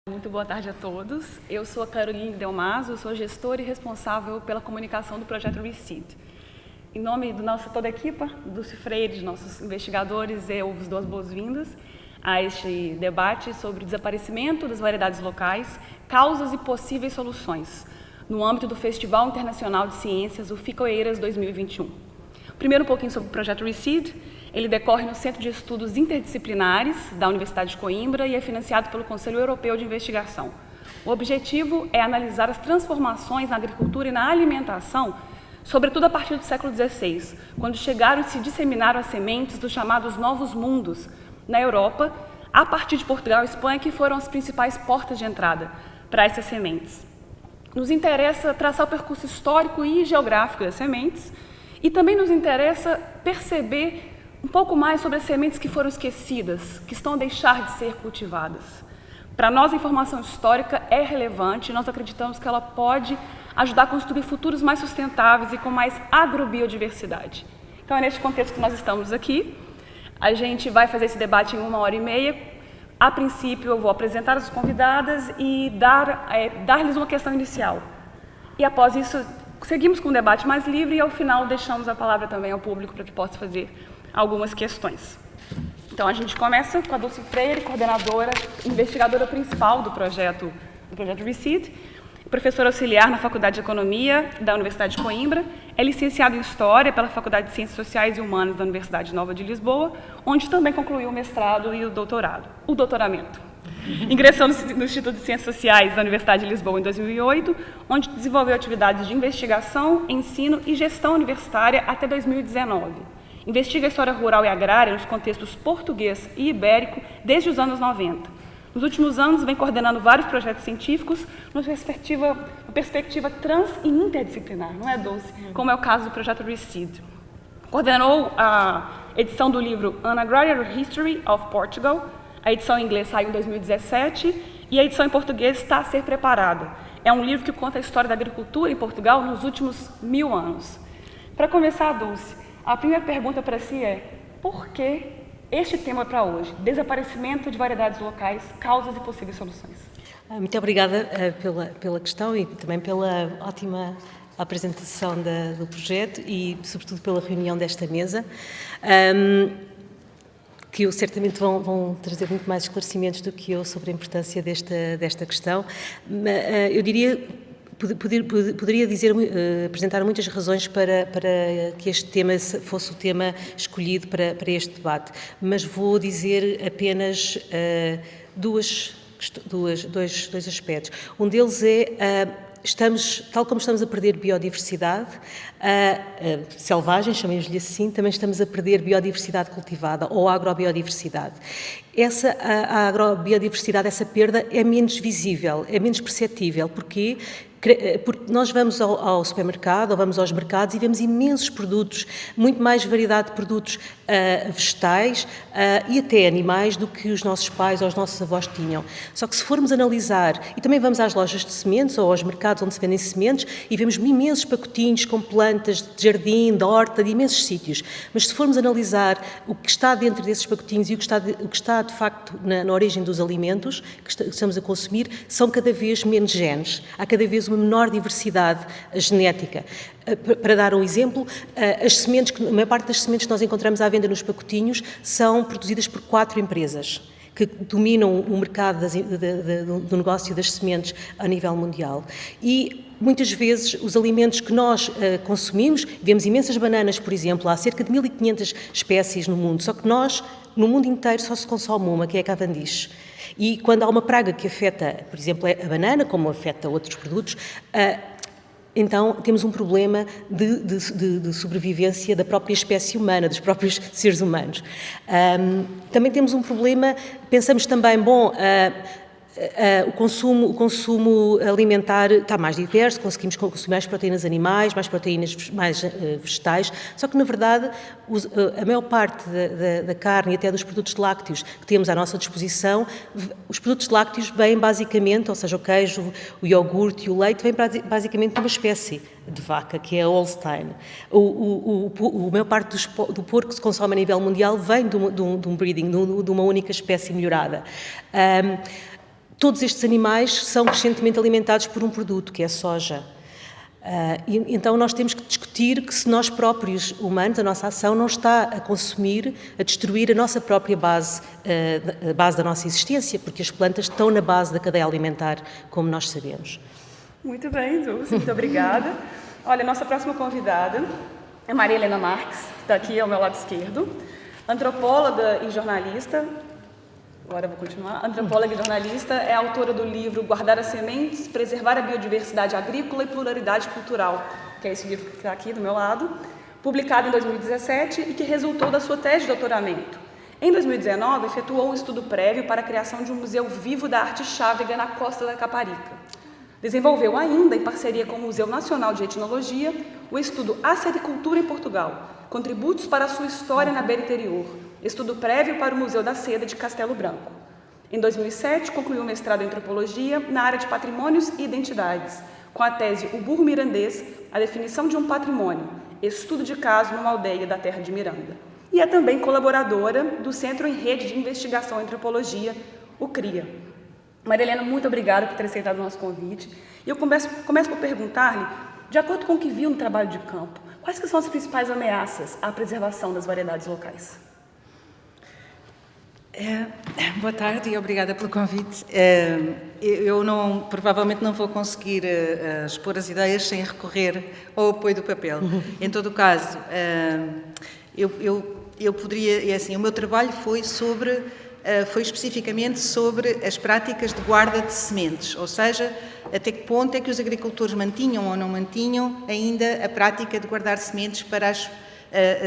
Muito boa tarde a todos. Eu sou a Caroline Delmaso, sou gestora e responsável pela comunicação do projeto ReSeed. Em nome da toda a equipa, Dulce Freire, de nossos investigadores, eu vos dou as boas-vindas a este debate sobre o desaparecimento das variedades locais, causas e possíveis soluções, no âmbito do Festival Internacional de Ciências, o FICOEIRAS 2021. Primeiro, um pouquinho sobre o projeto ReSeed. Ele decorre no Centro de Estudos Interdisciplinares da Universidade de Coimbra e é financiado pelo Conselho Europeu de Investigação. O objetivo é analisar as transformações na agricultura e na alimentação, sobretudo a partir do século XVI, quando chegaram e se disseminaram as sementes dos chamados Novos Mundos na Europa, a partir de Portugal e Espanha, que foram as principais portas de entrada para essas sementes. Nos interessa traçar o percurso histórico e geográfico das sementes e também nos interessa perceber um pouco mais sobre as sementes que foram esquecidas, que estão a deixar de ser cultivadas. Para nós, a informação histórica é relevante e nós acreditamos que ela pode ajudar a construir futuros mais sustentáveis e com mais agrobiodiversidade. Então, é neste contexto que nós estamos aqui. A gente vai fazer esse debate em 1h30. A princípio, eu vou apresentar as convidadas e dar-lhes uma questão inicial. E, após isso, seguimos com um debate mais livre e, ao final, deixamos a palavra também ao público para que possa fazer algumas questões. Então, a gente começa com a Dulce Freire, coordenadora, investigadora principal do projeto ReSeed, professora auxiliar na Faculdade de Economia da Universidade de Coimbra, é licenciada em História pela Faculdade de Ciências Sociais e Humanas da Universidade Nova de Lisboa, onde também concluiu o mestrado e o doutoramento. Ingressou no Instituto de Ciências Sociais da Universidade de Lisboa em 2008, onde desenvolveu atividades de investigação, ensino e gestão universitária até 2019. Investiga a história rural e agrária nos contextos português e ibérico desde os anos 90. Nos últimos anos, vem coordenando vários projetos científicos numa perspectiva trans e interdisciplinar, não é, Dulce? Como é o caso do projeto ReSeed. Coordenou a edição do livro An Agrarian History of Portugal. A edição em inglês saiu em 2017 e a edição em português está a ser preparada. É um livro que conta a história da agricultura em Portugal nos últimos 1000 anos. Para começar, Dulce, a primeira pergunta para si é: por que este tema para hoje? Desaparecimento de variedades locais, causas e possíveis soluções. Muito obrigada pela questão e também pela ótima apresentação do projeto e, sobretudo, pela reunião desta mesa, que certamente vão trazer muito mais esclarecimentos do que eu sobre a importância desta questão. Eu diria... Poderia apresentar muitas razões para que este tema fosse o tema escolhido para este debate, mas vou dizer apenas dois aspectos. Um deles é, tal como estamos a perder biodiversidade selvagem, chamemos-lhe assim, também estamos a perder biodiversidade cultivada ou agrobiodiversidade. A agrobiodiversidade, essa perda é menos visível, é menos perceptível. Porquê? Porque nós vamos ao supermercado ou vamos aos mercados e vemos imensos produtos, muito mais variedade de produtos vegetais e até animais do que os nossos pais ou os nossos avós tinham. Só que se formos analisar, e também vamos às lojas de sementes ou aos mercados onde se vendem sementes e vemos imensos pacotinhos com plantas de jardim, de horta, de imensos sítios. Mas se formos analisar o que está dentro desses pacotinhos e o que está de facto na origem dos alimentos que estamos a consumir, são cada vez menos genes. Há cada vez uma menor diversidade genética. Para dar um exemplo, a maior parte das sementes que nós encontramos à venda nos pacotinhos são produzidas por 4 empresas que dominam o mercado do negócio das sementes a nível mundial. E muitas vezes os alimentos que nós consumimos, vemos imensas bananas, por exemplo, há cerca de 1500 espécies no mundo, só que no mundo inteiro, só se consome uma, que é a Cavendish. E quando há uma praga que afeta, por exemplo, a banana, como afeta outros produtos, então temos um problema de sobrevivência da própria espécie humana, dos próprios seres humanos. Também temos um problema, pensamos também, o consumo alimentar está mais diverso, conseguimos consumir mais proteínas animais, mais proteínas mais vegetais, só que, na verdade, a maior parte da carne e até dos produtos lácteos que temos à nossa disposição, os produtos lácteos vêm basicamente, ou seja, o queijo, o iogurte e o leite, vêm basicamente de uma espécie de vaca, que é a Holstein. A maior parte do porco que se consome a nível mundial vem de um breeding, de uma única espécie melhorada. todos estes animais são crescentemente alimentados por um produto, que é a soja. Então nós temos que discutir que se nós próprios humanos, a nossa ação não está a consumir, a destruir a nossa própria base, a base da nossa existência, porque as plantas estão na base da cadeia alimentar, como nós sabemos. Muito bem, Dulce, muito obrigada. Olha, a nossa próxima convidada é Maria Helena Marques, que está aqui ao meu lado esquerdo, antropóloga e jornalista. Agora eu vou continuar. Antropóloga e jornalista, é autora do livro Guardar as Sementes, Preservar a Biodiversidade Agrícola e Pluralidade Cultural, que é esse livro que está aqui do meu lado, publicado em 2017 e que resultou da sua tese de doutoramento. Em 2019, efetuou um estudo prévio para a criação de um museu vivo da arte chávega na Costa da Caparica. Desenvolveu ainda, em parceria com o Museu Nacional de Etnologia, o estudo Acericultura em Portugal, Contributos para a sua história na Beira Interior, estudo prévio para o Museu da Seda de Castelo Branco. Em 2007, concluiu o mestrado em Antropologia na área de Patrimônios e Identidades, com a tese O Burro Mirandês, a definição de um patrimônio, estudo de caso numa aldeia da terra de Miranda. E é também colaboradora do Centro em Rede de Investigação em Antropologia, o CRIA. Maria Helena, muito obrigada por ter aceitado o nosso convite. E eu começo por perguntar-lhe, de acordo com o que viu no trabalho de campo, quais que são as principais ameaças à preservação das variedades locais? Boa tarde e obrigada pelo convite. Eu provavelmente não vou conseguir expor as ideias sem recorrer ao apoio do papel. Em todo o caso, eu poderia, o meu trabalho foi especificamente sobre as práticas de guarda de sementes, ou seja, até que ponto é que os agricultores mantinham ou não mantinham ainda a prática de guardar sementes para as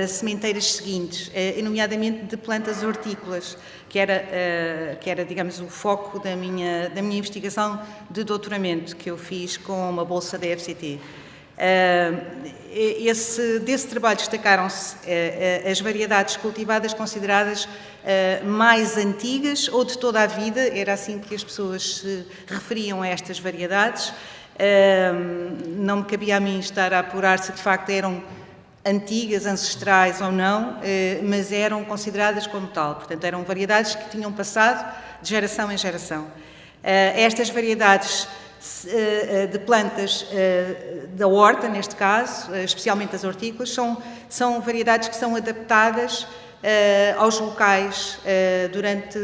sementeiras seguintes, nomeadamente de plantas hortícolas, que era, digamos, o foco da minha investigação de doutoramento, que eu fiz com uma bolsa da FCT. Desse trabalho destacaram-se as variedades cultivadas consideradas mais antigas ou de toda a vida, era assim que as pessoas se referiam a estas variedades. Não me cabia a mim estar a apurar se de facto eram antigas, ancestrais ou não, mas eram consideradas como tal. Portanto, eram variedades que tinham passado de geração em geração. Estas variedades de plantas da horta, neste caso, especialmente as hortícolas, são variedades que são adaptadas aos locais durante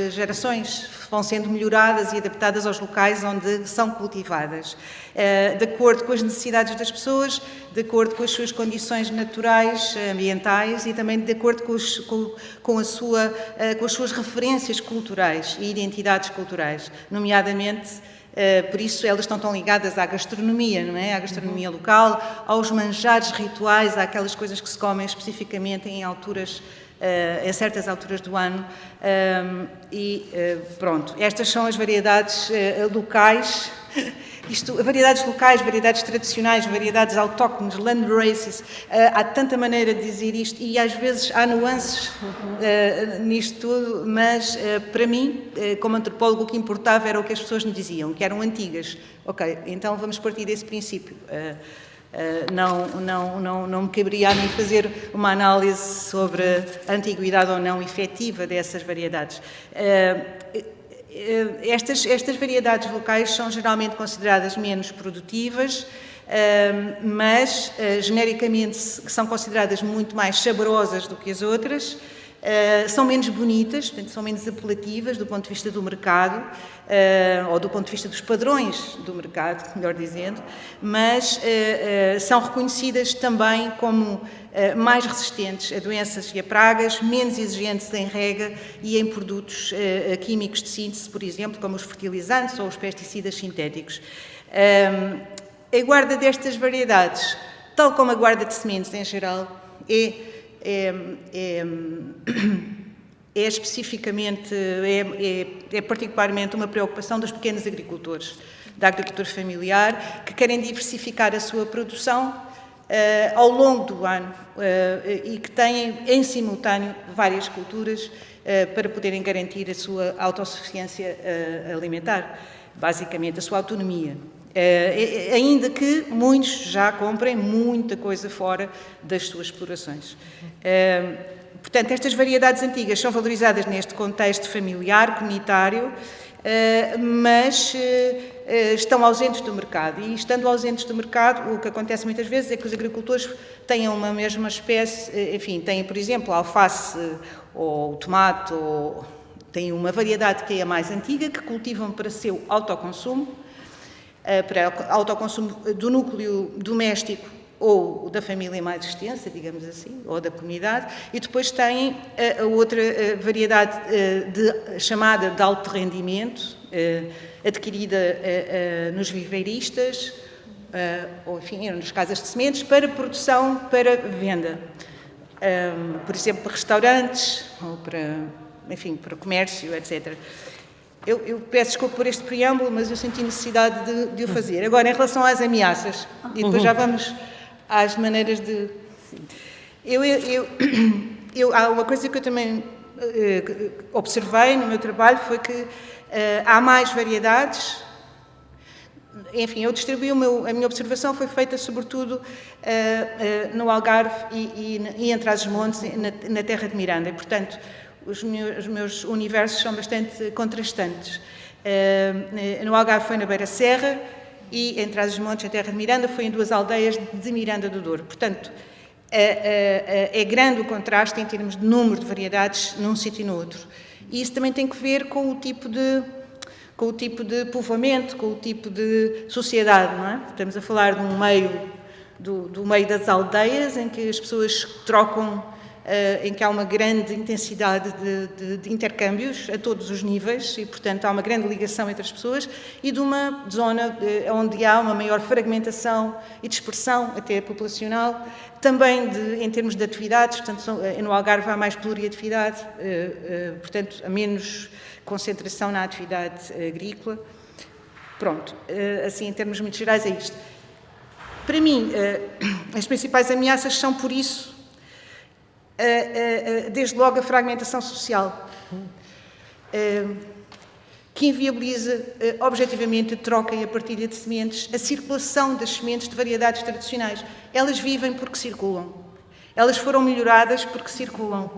gerações, vão sendo melhoradas e adaptadas aos locais onde são cultivadas, de acordo com as necessidades das pessoas, de acordo com as suas condições naturais, ambientais e também de acordo com as suas referências culturais e identidades culturais, nomeadamente. Por isso elas estão tão ligadas à gastronomia, não é? À gastronomia local, aos manjares rituais, àquelas coisas que se comem especificamente em certas alturas do ano. Pronto, estas são as variedades locais. Variedades locais, variedades tradicionais, variedades autóctones, land races, há tanta maneira de dizer isto e às vezes há nuances nisto tudo, mas para mim, como antropólogo, o que importava era o que as pessoas me diziam, que eram antigas. Ok, então vamos partir desse princípio. Não me caberia a mim fazer uma análise sobre a antiguidade ou não efetiva dessas variedades. Estas variedades locais são geralmente consideradas menos produtivas, mas genericamente são consideradas muito mais saborosas do que as outras, são menos bonitas, portanto, são menos apelativas do ponto de vista do mercado, ou do ponto de vista dos padrões do mercado, melhor dizendo, mas são reconhecidas também como mais resistentes a doenças e a pragas, menos exigentes em rega e em produtos químicos de síntese, por exemplo, como os fertilizantes ou os pesticidas sintéticos. A guarda destas variedades, tal como a guarda de sementes em geral, é particularmente uma preocupação dos pequenos agricultores, da agricultura familiar, que querem diversificar a sua produção ao longo do ano e que têm em simultâneo várias culturas para poderem garantir a sua autossuficiência alimentar, basicamente a sua autonomia. Ainda que muitos já comprem muita coisa fora das suas explorações. Portanto, estas variedades antigas são valorizadas neste contexto familiar, comunitário, mas estão ausentes do mercado. E estando ausentes do mercado, o que acontece muitas vezes é que os agricultores têm uma mesma espécie, enfim, têm, por exemplo, a alface ou o tomate, ou têm uma variedade que é a mais antiga, que cultivam para seu autoconsumo, para autoconsumo do núcleo doméstico ou da família mais extensa, digamos assim, ou da comunidade, e depois têm a outra variedade chamada de alto rendimento, adquirida nos viveiristas, ou enfim, nas casas de sementes, para produção, para venda. Por exemplo, para restaurantes, ou para, enfim, para comércio, etc. Eu peço desculpa por este preâmbulo, mas eu senti necessidade de o fazer. Agora, em relação às ameaças, e depois já vamos às maneiras de... Há uma coisa que eu também observei no meu trabalho, foi que há mais variedades. Enfim, eu distribuí a minha observação foi feita sobretudo no Algarve e em Trás-os-Montes, na terra de Miranda, e, portanto, os meus universos são bastante contrastantes. No Algarve foi na Beira Serra, e em Trás-os-Montes, em terra de Miranda, foi em 2 aldeias de Miranda do Douro. Portanto, é grande o contraste em termos de número de variedades num sítio e no outro. E isso também tem que ver com o tipo de povoamento, com o tipo de sociedade, não é? Estamos a falar de um meio, do meio das aldeias, em que as pessoas trocam, em que há uma grande intensidade de intercâmbios a todos os níveis e, portanto, há uma grande ligação entre as pessoas, e de uma zona onde há uma maior fragmentação e dispersão, até populacional, também em termos de atividades, portanto, no Algarve há mais pluriatividade, portanto, há menos concentração na atividade agrícola. Pronto, assim, em termos muito gerais, é isto. Para mim, as principais ameaças são, por isso, desde logo a fragmentação social, que inviabiliza objetivamente a troca e a partilha de sementes, a circulação das sementes de variedades tradicionais. Elas vivem porque circulam. Elas foram melhoradas porque circulam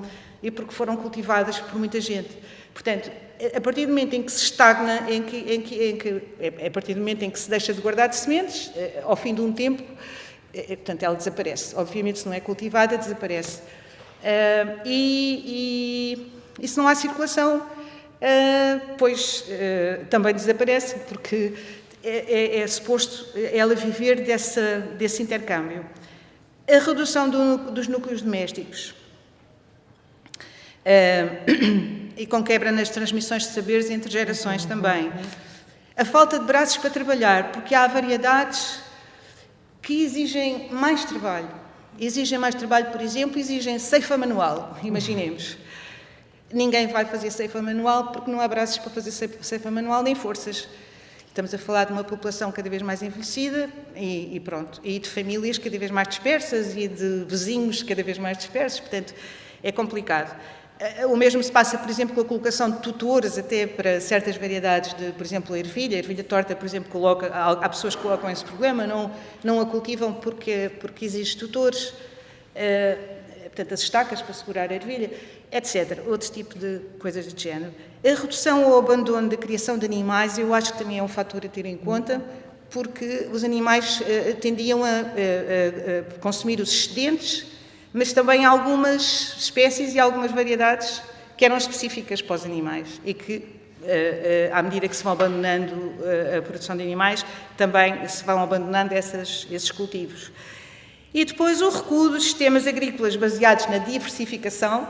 e porque foram cultivadas por muita gente. Portanto, a partir do momento em que se estagna, a partir do momento em que se deixa de guardar de sementes, ao fim de um tempo, portanto, ela desaparece. Obviamente, se não é cultivada, desaparece. E se não há circulação, pois também desaparece, porque é suposto ela viver desse intercâmbio. A redução dos núcleos domésticos e com quebra nas transmissões de saberes entre gerações também. A falta de braços para trabalhar, porque há variedades que exigem mais trabalho. Por exemplo, exigem ceifa manual, imaginemos. Ninguém vai fazer ceifa manual porque não há braços para fazer ceifa manual nem forças. Estamos a falar de uma população cada vez mais envelhecida e pronto, e de famílias cada vez mais dispersas e de vizinhos cada vez mais dispersos, portanto, é complicado. O mesmo se passa, por exemplo, com a colocação de tutores até para certas variedades de, por exemplo, a ervilha torta, por exemplo, há pessoas que colocam esse problema, não a cultivam porque exige tutores, portanto, as estacas para segurar a ervilha, etc. Outro tipo de coisas do género. A redução ou abandono da criação de animais, eu acho que também é um fator a ter em conta, porque os animais tendiam a consumir os excedentes, mas também algumas espécies e algumas variedades que eram específicas para os animais e que, à medida que se vão abandonando a produção de animais, também se vão abandonando esses cultivos. E depois o recuo dos sistemas agrícolas baseados na diversificação,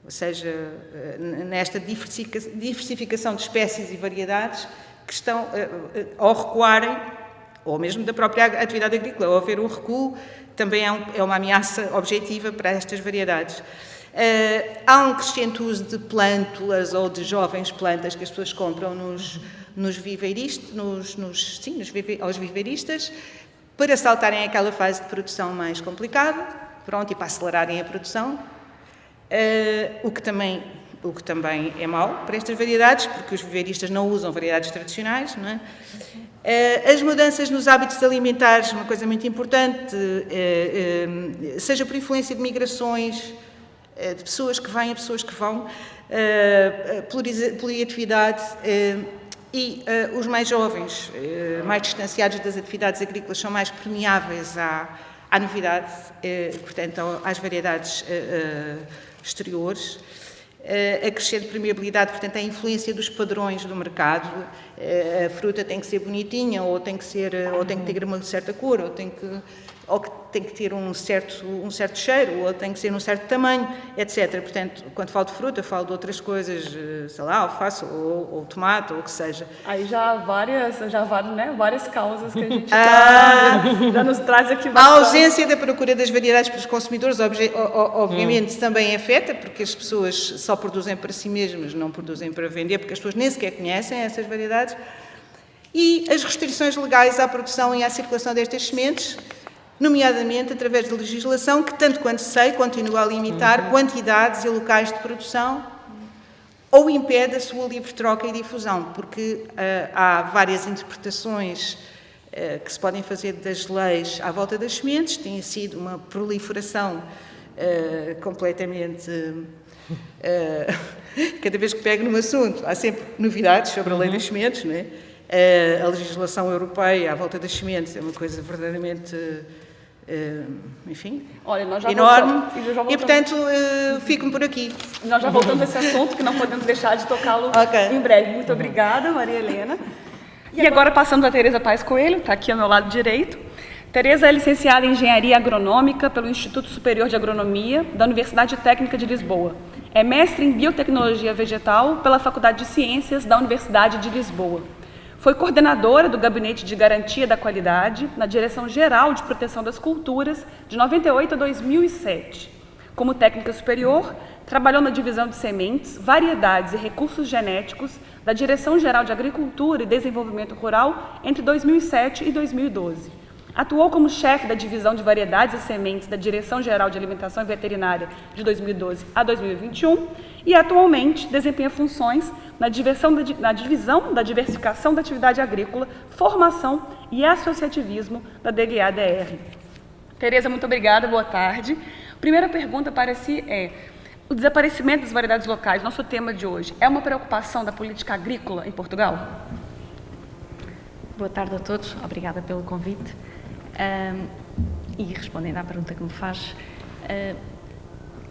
ou seja, nesta diversificação de espécies e variedades, que estão, ao recuarem, ou mesmo da própria atividade agrícola, ao haver um recuo, também é uma ameaça objetiva para estas variedades. Há um crescente uso de plântulas ou de jovens plantas que as pessoas compram aos viveiristas, para saltarem aquela fase de produção mais complicada, pronto, e para acelerarem a produção, o que também é mau para estas variedades, porque os viveiristas não usam variedades tradicionais, não é? As mudanças nos hábitos alimentares, uma coisa muito importante, seja por influência de migrações, de pessoas que vêm a pessoas que vão, pluriatividade e os mais jovens, mais distanciados das atividades agrícolas, são mais permeáveis à novidade, portanto, às variedades exteriores. A crescente permeabilidade, portanto, a influência dos padrões do mercado. A fruta tem que ser bonitinha, ou tem que ter uma certa cor, ou tem que ter um certo cheiro, ou tem que ser um certo tamanho, etc. Portanto, quando falo de fruta, falo de outras coisas, sei lá, alface ou tomate, ou o que seja. Aí já há várias causas que a gente já nos traz aqui bastante. A ausência da procura das variedades pelos consumidores, obviamente, também afeta, porque as pessoas só produzem para si mesmas, não produzem para vender, porque as pessoas nem sequer conhecem essas variedades. E as restrições legais à produção e à circulação destas sementes, nomeadamente através de legislação que, tanto quanto sei, continua a limitar quantidades e locais de produção ou impede a sua livre troca e difusão, porque há várias interpretações que se podem fazer das leis à volta das sementes, tem sido uma proliferação completamente... cada vez que pego num assunto, há sempre novidades sobre a lei das sementes, não é? A legislação europeia à volta das sementes é uma coisa verdadeiramente... enfim, olha, nós já enorme, voltamos, e portanto fico-me por aqui. Nós já voltamos a esse assunto, que não podemos deixar de tocá-lo em breve. Muito obrigada, Maria Helena. E agora passando a Tereza Paes Coelho, está aqui ao meu lado direito. Tereza é licenciada em Engenharia Agronômica pelo Instituto Superior de Agronomia da Universidade Técnica de Lisboa. É mestre em Biotecnologia Vegetal pela Faculdade de Ciências da Universidade de Lisboa. Foi coordenadora do Gabinete de Garantia da Qualidade na Direção-Geral de Proteção das Culturas de 98 a 2007. Como técnica superior, trabalhou na Divisão de Sementes, Variedades e Recursos Genéticos da Direção-Geral de Agricultura e Desenvolvimento Rural entre 2007 e 2012. Atuou como chefe da Divisão de Variedades e Sementes da Direção-Geral de Alimentação e Veterinária de 2012 a 2021 e, atualmente, desempenha funções na Divisão da Diversificação da Atividade Agrícola, Formação e Associativismo da DGA-DR. Tereza, muito obrigada, boa tarde. Primeira pergunta para si é: o desaparecimento das variedades locais, nosso tema de hoje, é uma preocupação da política agrícola em Portugal? Boa tarde a todos, obrigada pelo convite. E respondendo à pergunta que me faz,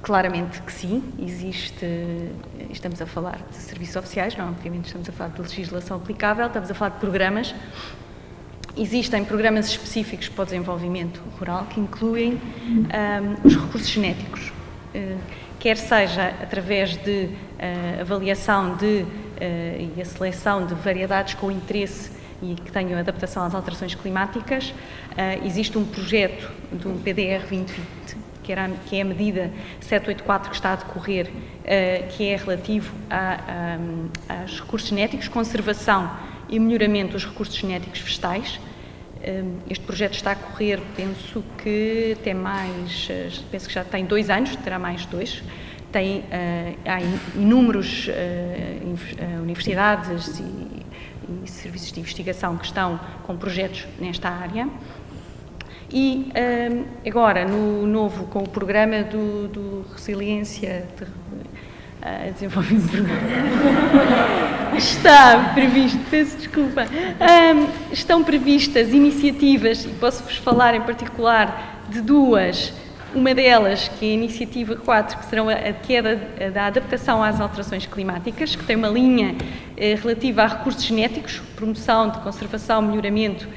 claramente que sim, estamos a falar de serviços oficiais, não, obviamente estamos a falar de legislação aplicável, estamos a falar de programas. Existem programas específicos para o desenvolvimento rural que incluem os recursos genéticos, quer seja através de avaliação e a seleção de variedades com interesse e que tenham adaptação às alterações climáticas. Existe um projeto do PDR 2020, que é a medida 784 que está a decorrer, que é relativo aos recursos genéticos, conservação e melhoramento dos recursos genéticos vegetais. Este projeto está a correr, penso que já tem 2 anos, terá mais 2. Há inúmeros universidades e serviços de investigação que estão com projetos nesta área. E agora, com o programa do Resiliência de Desenvolvimento está previsto, peço desculpa, estão previstas iniciativas, e posso-vos falar em particular de 2, uma delas, que é a iniciativa 4, que é da adaptação às alterações climáticas, que tem uma linha relativa a recursos genéticos, promoção de conservação, melhoramento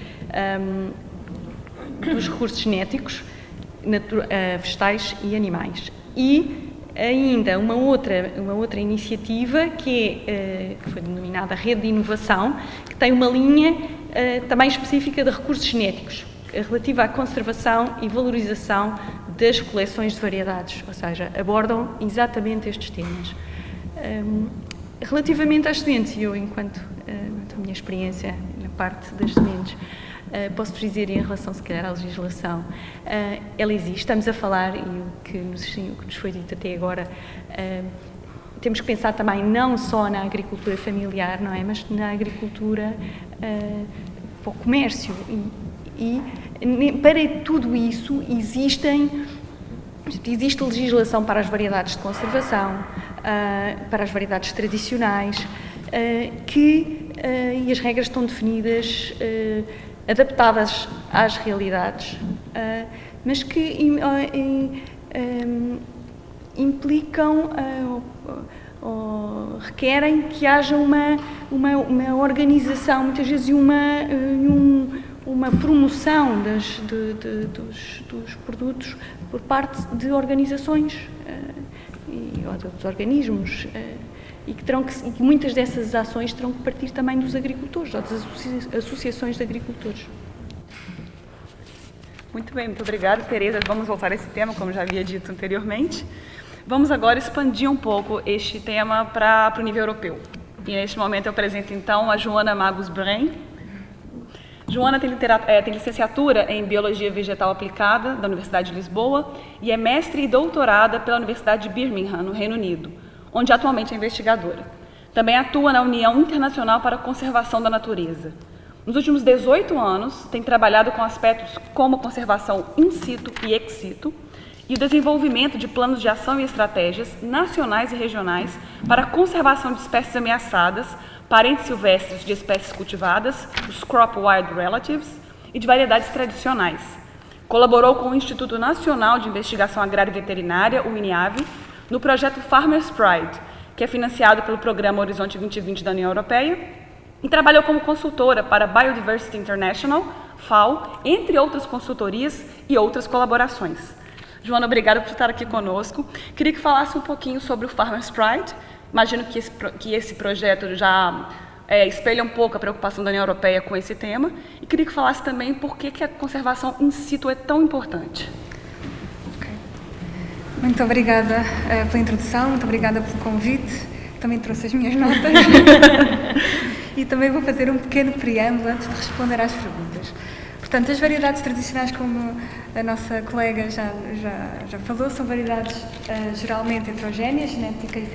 dos recursos genéticos, vegetais e animais. E ainda uma outra iniciativa que foi denominada Rede de Inovação, que tem uma linha também específica de recursos genéticos, relativa à conservação e valorização das coleções de variedades, ou seja, abordam exatamente estes temas. Relativamente às sementes, eu, enquanto a minha experiência na parte das sementes, posso-vos dizer, em relação, se calhar, à legislação, ela existe, estamos a falar, e o que nos foi dito até agora, temos que pensar também não só na agricultura familiar, não é, mas na agricultura para o comércio. E para tudo isso existem existe legislação para as variedades de conservação, para as variedades tradicionais, e as regras estão definidas, adaptadas às realidades, mas que implicam ou requerem que haja uma organização, muitas vezes uma promoção dos produtos por parte de organizações ou de outros organismos, e que muitas dessas ações terão que partir também dos agricultores ou das associações de agricultores. Muito bem, muito obrigada, Tereza. Vamos voltar a esse tema, como já havia dito anteriormente. Vamos agora expandir um pouco este tema para o nível europeu. E neste momento eu apresento então a Joana Magus Brain. Joana tem licenciatura em Biologia Vegetal Aplicada da Universidade de Lisboa e é mestre e doutorada pela Universidade de Birmingham, no Reino Unido, onde atualmente é investigadora. Também atua na União Internacional para a Conservação da Natureza. Nos últimos 18 anos, tem trabalhado com aspectos como a conservação in situ e ex situ e o desenvolvimento de planos de ação e estratégias nacionais e regionais para a conservação de espécies ameaçadas, parentes silvestres de espécies cultivadas, os Crop Wild Relatives, e de variedades tradicionais. Colaborou com o Instituto Nacional de Investigação Agrária e Veterinária, o INIAV, no projeto Farmers Pride, que é financiado pelo Programa Horizonte 2020 da União Europeia, e trabalhou como consultora para Biodiversity International, FAO, entre outras consultorias e outras colaborações. Joana, obrigada por estar aqui conosco. Queria que falasse um pouquinho sobre o Farmers Pride. Imagino que esse projeto já espelha um pouco a preocupação da União Europeia com esse tema. E queria que falasse também por que a conservação in situ é tão importante. Okay. Muito obrigada pela introdução, muito obrigada pelo convite. Também trouxe as minhas notas. E também vou fazer um pequeno preâmbulo antes de responder às perguntas. Portanto, as variedades tradicionais, como a nossa colega já falou, são variedades geralmente heterogéneas, genética e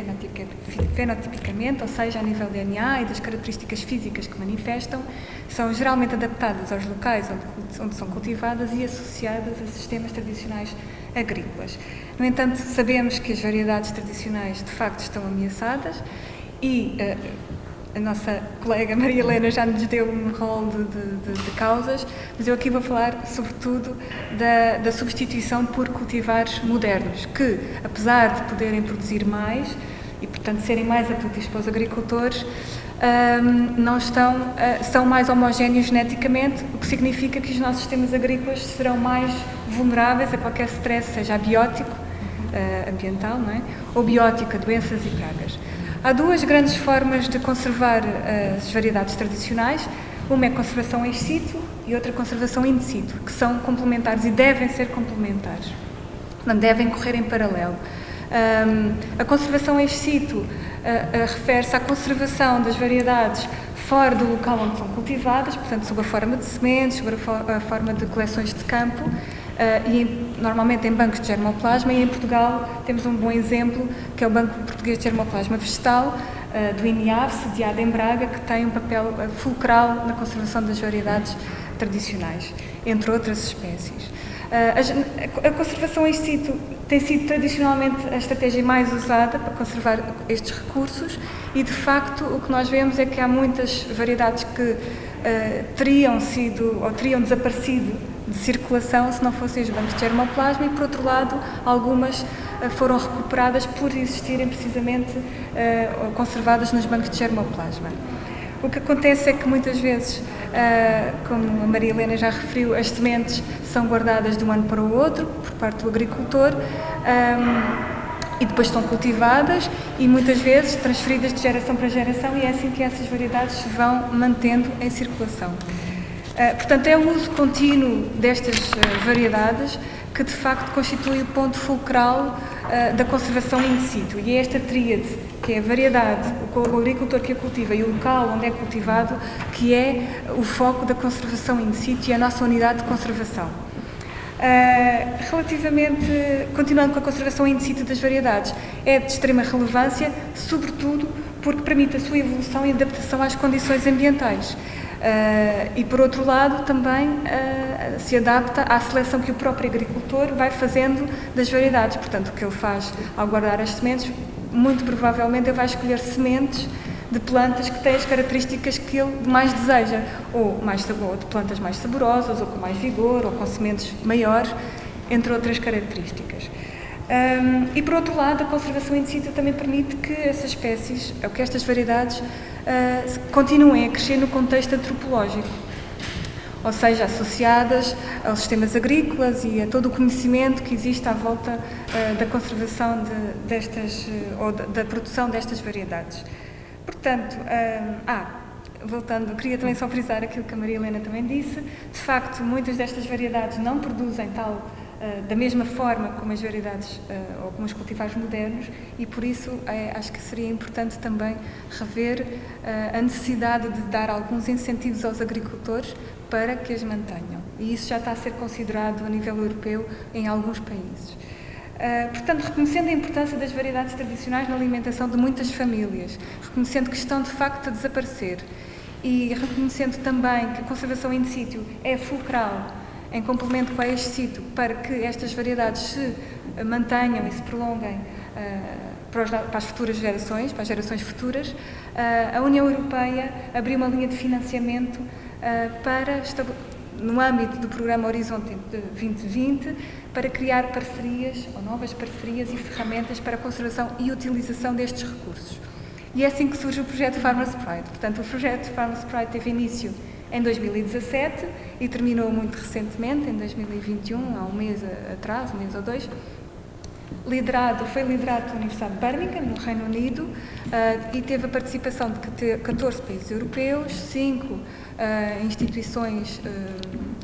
fenotipicamente, ou seja, a nível DNA e das características físicas que manifestam, são geralmente adaptadas aos locais onde são cultivadas e associadas a sistemas tradicionais agrícolas. No entanto, sabemos que as variedades tradicionais, de facto, estão ameaçadas e a nossa colega Maria Helena já nos deu um rol de causas, mas eu aqui vou falar sobretudo da substituição por cultivares modernos, que, apesar de poderem produzir mais e, portanto, serem mais apetitosos para os agricultores, são mais homogéneos geneticamente, o que significa que os nossos sistemas agrícolas serão mais vulneráveis a qualquer stress, seja abiótico, ambiental, não é? Ou biótico, a doenças e pragas. Há duas grandes formas de conservar as variedades tradicionais. Uma é a conservação ex situ e outra a conservação in situ, que são complementares e devem ser complementares, não devem correr em paralelo. A conservação ex situ refere-se à conservação das variedades fora do local onde são cultivadas, portanto, sob a forma de sementes, sob a forma de coleções de campo, e normalmente em bancos de germoplasma, e em Portugal temos um bom exemplo, que é o Banco Português de Germoplasma Vegetal, do INIAV, sediado em Braga, que tem um papel fulcral na conservação das variedades tradicionais, entre outras espécies. A conservação in situ tem sido tradicionalmente a estratégia mais usada para conservar estes recursos e, de facto, o que nós vemos é que há muitas variedades que teriam desaparecido de circulação se não fossem os bancos de germoplasma e, por outro lado, algumas foram recuperadas por existirem precisamente conservadas nos bancos de germoplasma. O que acontece é que muitas vezes, como a Maria Helena já referiu, as sementes são guardadas de um ano para o outro por parte do agricultor e depois são cultivadas e muitas vezes transferidas de geração para geração, e é assim que essas variedades se vão mantendo em circulação. Portanto, é o uso contínuo destas variedades que, de facto, constitui o ponto fulcral da conservação in situ. E é esta tríade, que é a variedade, o agricultor que a cultiva e o local onde é cultivado, que é o foco da conservação in situ e a nossa unidade de conservação. Continuando com a conservação in situ das variedades, é de extrema relevância, sobretudo porque permite a sua evolução e adaptação às condições ambientais. E, por outro lado, também se adapta à seleção que o próprio agricultor vai fazendo das variedades. Portanto, o que ele faz ao guardar as sementes, muito provavelmente ele vai escolher sementes de plantas que têm as características que ele mais deseja, ou de plantas mais saborosas, ou com mais vigor, ou com sementes maiores, entre outras características. E, por outro lado, a conservação in situ também permite que essas espécies, ou que estas variedades, continuem a crescer no contexto antropológico, ou seja, associadas aos sistemas agrícolas e a todo o conhecimento que existe à volta da conservação ou da produção destas variedades. Portanto, voltando, queria também só frisar aquilo que a Maria Helena também disse. De facto, muitas destas variedades não produzem da mesma forma como as variedades ou como os cultivares modernos, e por isso acho que seria importante também rever a necessidade de dar alguns incentivos aos agricultores para que as mantenham. E isso já está a ser considerado a nível europeu em alguns países. Portanto, reconhecendo a importância das variedades tradicionais na alimentação de muitas famílias, reconhecendo que estão de facto a desaparecer e reconhecendo também que a conservação in situ é fulcral em complemento com a ex situ para que estas variedades se mantenham e se prolonguem para as futuras gerações, para as gerações futuras, a União Europeia abriu uma linha de financiamento no âmbito do programa Horizonte 2020, para criar parcerias, ou novas parcerias e ferramentas para a conservação e utilização destes recursos. E é assim que surge o projeto Farmers Pride. Portanto, o projeto Farmers Pride teve início em 2017 e terminou muito recentemente, em 2021, há um mês atrás, um mês ou dois. Foi liderado pela Universidade de Birmingham, no Reino Unido, e teve a participação de 14 países europeus, 5 instituições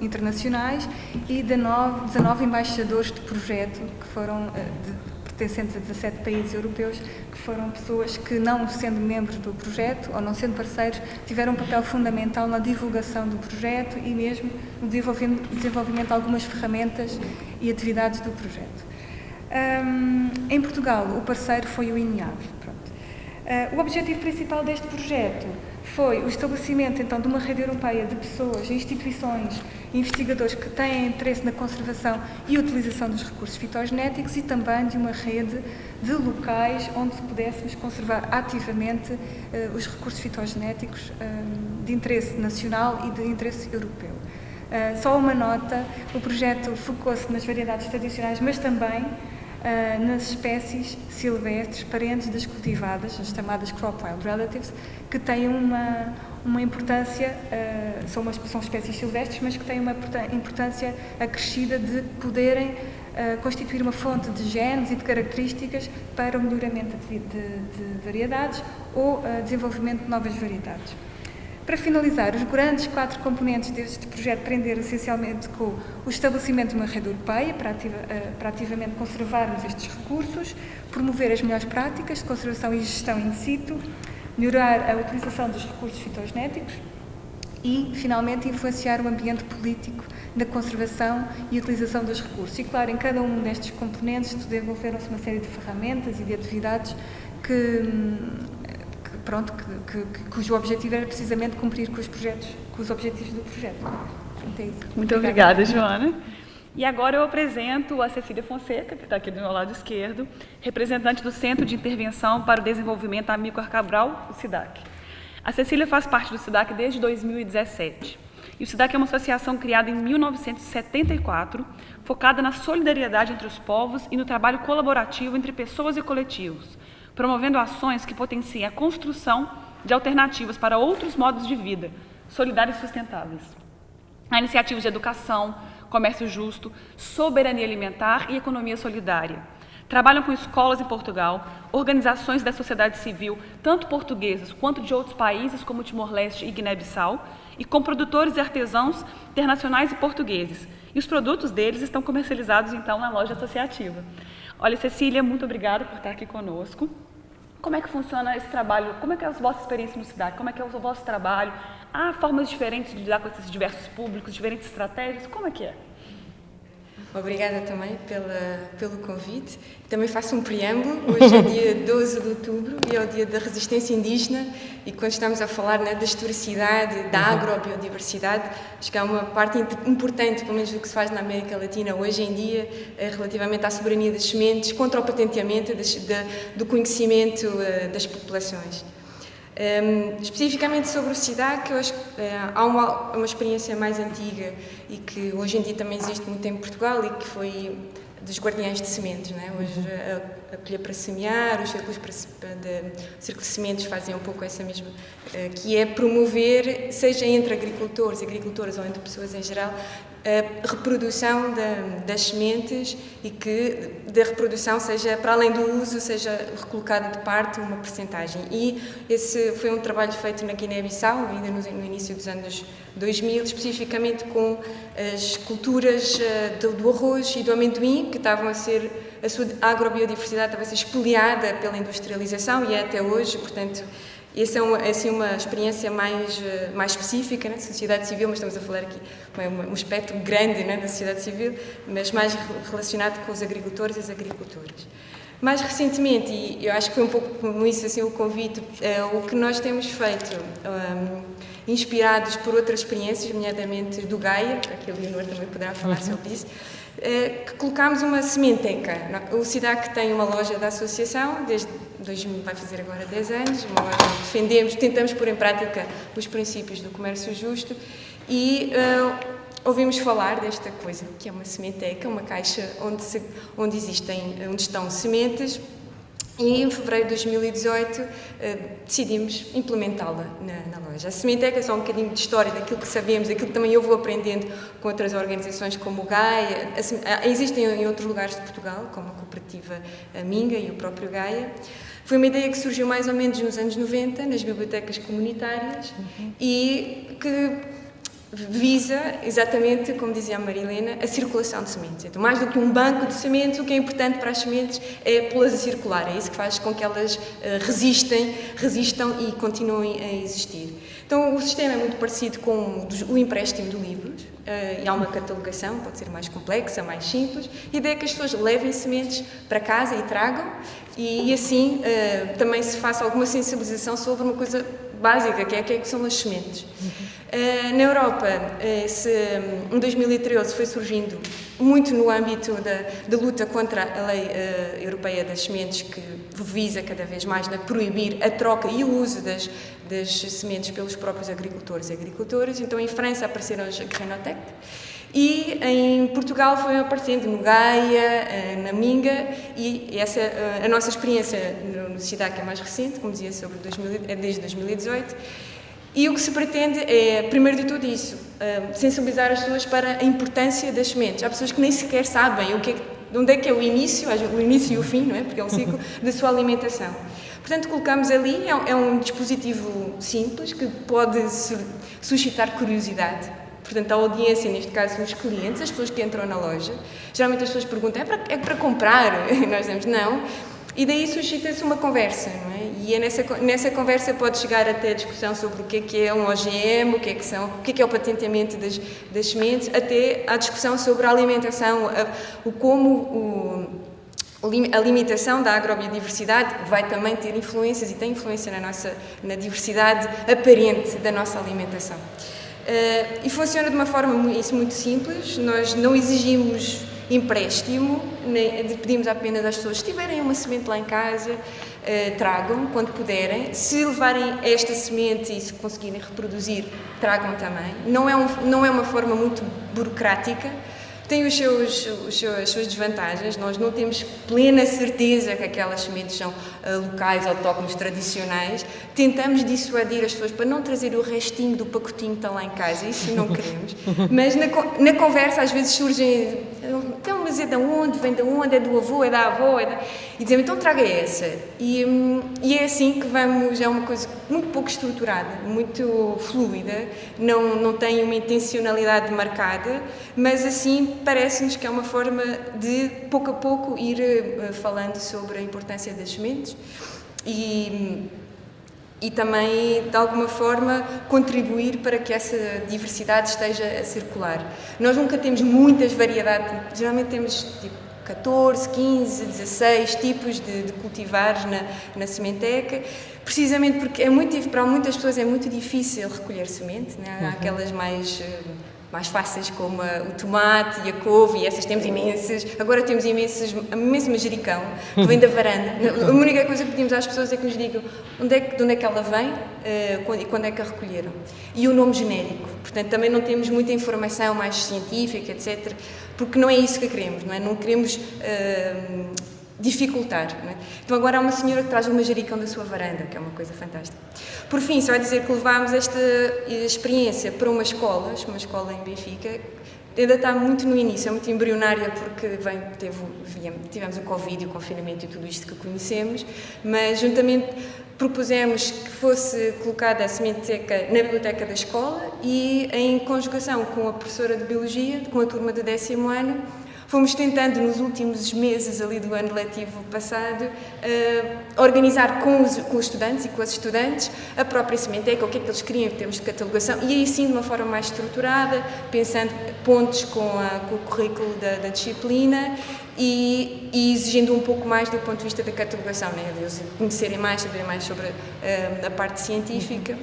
internacionais e 19 embaixadores de projeto, que foram pertencentes a 17 países europeus, que foram pessoas que, não sendo membros do projeto ou não sendo parceiros, tiveram um papel fundamental na divulgação do projeto e mesmo no desenvolvimento de algumas ferramentas e atividades do projeto. Em Portugal, o parceiro foi o INEAV. O objetivo principal deste projeto foi o estabelecimento, então, de uma rede europeia de pessoas, instituições e investigadores que têm interesse na conservação e utilização dos recursos fitogenéticos e também de uma rede de locais onde pudéssemos conservar ativamente os recursos fitogenéticos de interesse nacional e de interesse europeu. Só uma nota, o projeto focou-se nas variedades tradicionais, mas também nas espécies silvestres parentes das cultivadas, as chamadas crop wild relatives, que têm uma importância, são espécies silvestres, mas que têm uma importância acrescida de poderem constituir uma fonte de genes e de características para o melhoramento de variedades ou desenvolvimento de novas variedades. Para finalizar, os grandes 4 componentes deste projeto prenderam essencialmente com o estabelecimento de uma rede europeia para ativamente conservarmos estes recursos, promover as melhores práticas de conservação e gestão in situ, melhorar a utilização dos recursos fitogenéticos e, finalmente, influenciar o ambiente político da conservação e utilização dos recursos. E, claro, em cada um destes componentes desenvolveram-se uma série de ferramentas e de atividades cujo objetivo era precisamente cumprir com os objetivos do projeto. É isso. Muito obrigada, Joana. E agora eu apresento a Cecília Fonseca, que está aqui do meu lado esquerdo, representante do Centro de Intervenção para o Desenvolvimento Amílcar Cabral, o SIDAC. A Cecília faz parte do SIDAC desde 2017. E o SIDAC é uma associação criada em 1974, focada na solidariedade entre os povos e no trabalho colaborativo entre pessoas e coletivos, promovendo ações que potenciem a construção de alternativas para outros modos de vida, solidários e sustentáveis. Há iniciativas de educação, comércio justo, soberania alimentar e economia solidária. Trabalham com escolas em Portugal, organizações da sociedade civil, tanto portuguesas quanto de outros países, como Timor-Leste e Guiné-Bissau, e com produtores e artesãos internacionais e portugueses. E os produtos deles estão comercializados, então, na loja associativa. Olha, Cecília, muito obrigada por estar aqui conosco. Como é que funciona esse trabalho? Como é que é a vossa experiência no SIDAC? Como é que é o vosso trabalho? Há formas diferentes de lidar com esses diversos públicos, diferentes estratégias? Como é que é? Obrigada também pelo convite. Também faço um preâmbulo. Hoje é dia 12 de outubro e é o dia da resistência indígena, e quando estamos a falar, né, da historicidade, da agrobiodiversidade, acho que há uma parte importante, pelo menos do que se faz na América Latina hoje em dia, relativamente à soberania das sementes, contra o patenteamento do conhecimento das populações. Especificamente sobre o SIDAC, eu acho que há uma experiência mais antiga e que hoje em dia também existe muito em Portugal, e que foi dos guardiães de sementes, não é? Hoje a colher para semear, os círculos de sementes fazem um pouco essa mesma, que é promover, seja entre agricultores e agricultoras ou entre pessoas em geral, a reprodução das sementes, e que da reprodução seja, para além do uso, seja recolocada de parte uma percentagem. E esse foi um trabalho feito na Guiné-Bissau, ainda no início dos anos 2000, especificamente com as culturas do arroz e do amendoim, que estavam a ser, a sua agrobiodiversidade estava a ser espoliada pela industrialização, e é até hoje, portanto, essa é assim, uma experiência mais específica, né, da sociedade civil, mas estamos a falar aqui um espectro grande, né, da sociedade civil, mas mais relacionado com os agricultores e as agricultoras. Mais recentemente, e eu acho que foi um pouco com isso assim, o convite, o que nós temos feito, inspirados por outras experiências, nomeadamente do Gaia, que a Leonor também poderá falar sobre isso, que colocámos uma sementeca. O SIDAC tem uma loja da associação, desde 2000, vai fazer agora 10 anos, uma loja onde defendemos, tentamos pôr em prática os princípios do comércio justo, e ouvimos falar desta coisa, que é uma sementeca, uma caixa onde estão sementes, e em fevereiro de 2018 decidimos implementá-la na loja. A sementeca é só um bocadinho de história daquilo que sabemos, daquilo que também eu vou aprendendo com outras organizações como o Gaia. Existem em outros lugares de Portugal, como a cooperativa Minga e o próprio Gaia. Foi uma ideia que surgiu mais ou menos nos anos 90, nas bibliotecas comunitárias, e que visa, exatamente como dizia a Marilena, a circulação de sementes. Então, mais do que um banco de sementes, o que é importante para as sementes é pô-las a circular. É isso que faz com que elas resistam e continuem a existir. Então, o sistema é muito parecido com o empréstimo de livros, e há uma catalogação, pode ser mais complexa, mais simples. A ideia é que as pessoas levem sementes para casa e tragam, e assim também se faça alguma sensibilização sobre uma coisa básica, que é que são as sementes. Na Europa, em 2013, foi surgindo muito no âmbito da luta contra a lei europeia das sementes, que visa cada vez mais proibir a troca e o uso das sementes pelos próprios agricultores e agricultoras. Então, em França apareceram as Grenotec, e em Portugal foi aparecendo no Gaia, na Minga, e essa a nossa experiência no SIDAC é mais recente, como dizia, é desde 2018. E o que se pretende é, primeiro de tudo isso, sensibilizar as pessoas para a importância das sementes. Há pessoas que nem sequer sabem onde é que é o início e o fim, não é? Porque é um ciclo da sua alimentação. Portanto, colocamos ali, é um dispositivo simples que pode suscitar curiosidade. Portanto, a audiência, neste caso, os clientes, as pessoas que entram na loja. Geralmente as pessoas perguntam, é para comprar? E nós dizemos, não. E daí suscita-se uma conversa, não é? E nessa conversa pode chegar até a discussão sobre o que é um OGM, o que é o patenteamento das sementes, até a discussão sobre a alimentação, a limitação da agrobiodiversidade vai também ter influências e tem influência na diversidade aparente da nossa alimentação. E funciona de uma forma muito simples. Nós não exigimos empréstimo, pedimos apenas às pessoas, se tiverem uma semente lá em casa, tragam quando puderem. Se levarem esta semente e se conseguirem reproduzir, tragam também. Não é uma forma muito burocrática. Tem as suas desvantagens. Nós não temos plena certeza que aquelas sementes são locais, autóctones, tradicionais. Tentamos dissuadir as pessoas para não trazer o restinho do pacotinho que está lá em casa, isso não queremos. Mas na conversa às vezes surgem, então, mas é de onde? Vem de onde? É do avô? É da avó? E dizemos, então traga essa. E é assim que vamos, é uma coisa muito pouco estruturada, muito fluida, não tem uma intencionalidade marcada, mas assim parece-nos que é uma forma de, pouco a pouco, ir falando sobre a importância das sementes e também, de alguma forma, contribuir para que essa diversidade esteja a circular. Nós nunca temos muitas variedades, geralmente temos 14, 15, 16 tipos de cultivares na sementeca, precisamente porque para muitas pessoas é muito difícil recolher semente, né? Há aquelas mais fáceis como o tomate e a couve, e essas temos imensas. Agora temos imenso manjericão, que vem da varanda. A única coisa que pedimos às pessoas é que nos digam de onde é que ela vem e quando é que a recolheram. E o nome genérico. Portanto, também não temos muita informação mais científica, etc., porque não é isso que queremos, não é? Não queremos dificultar. Não é? Então agora há uma senhora que traz um manjericão da sua varanda, que é uma coisa fantástica. Por fim, só a dizer que levámos esta experiência para uma escola em Benfica, ainda está muito no início, é muito embrionária porque tivemos o Covid e o confinamento e tudo isto que conhecemos, mas juntamente propusemos que fosse colocada a sementeca na biblioteca da escola e em conjugação com a professora de Biologia, com a turma do 10º ano, fomos tentando nos últimos meses ali do ano letivo passado organizar com os estudantes e com as estudantes a própria sementeca, o que é que eles queriam em termos de catalogação, e aí sim de uma forma mais estruturada, pensando pontos com o currículo da disciplina e exigindo um pouco mais do ponto de vista da catalogação, né? De eles conhecerem mais, saberem mais sobre a parte científica.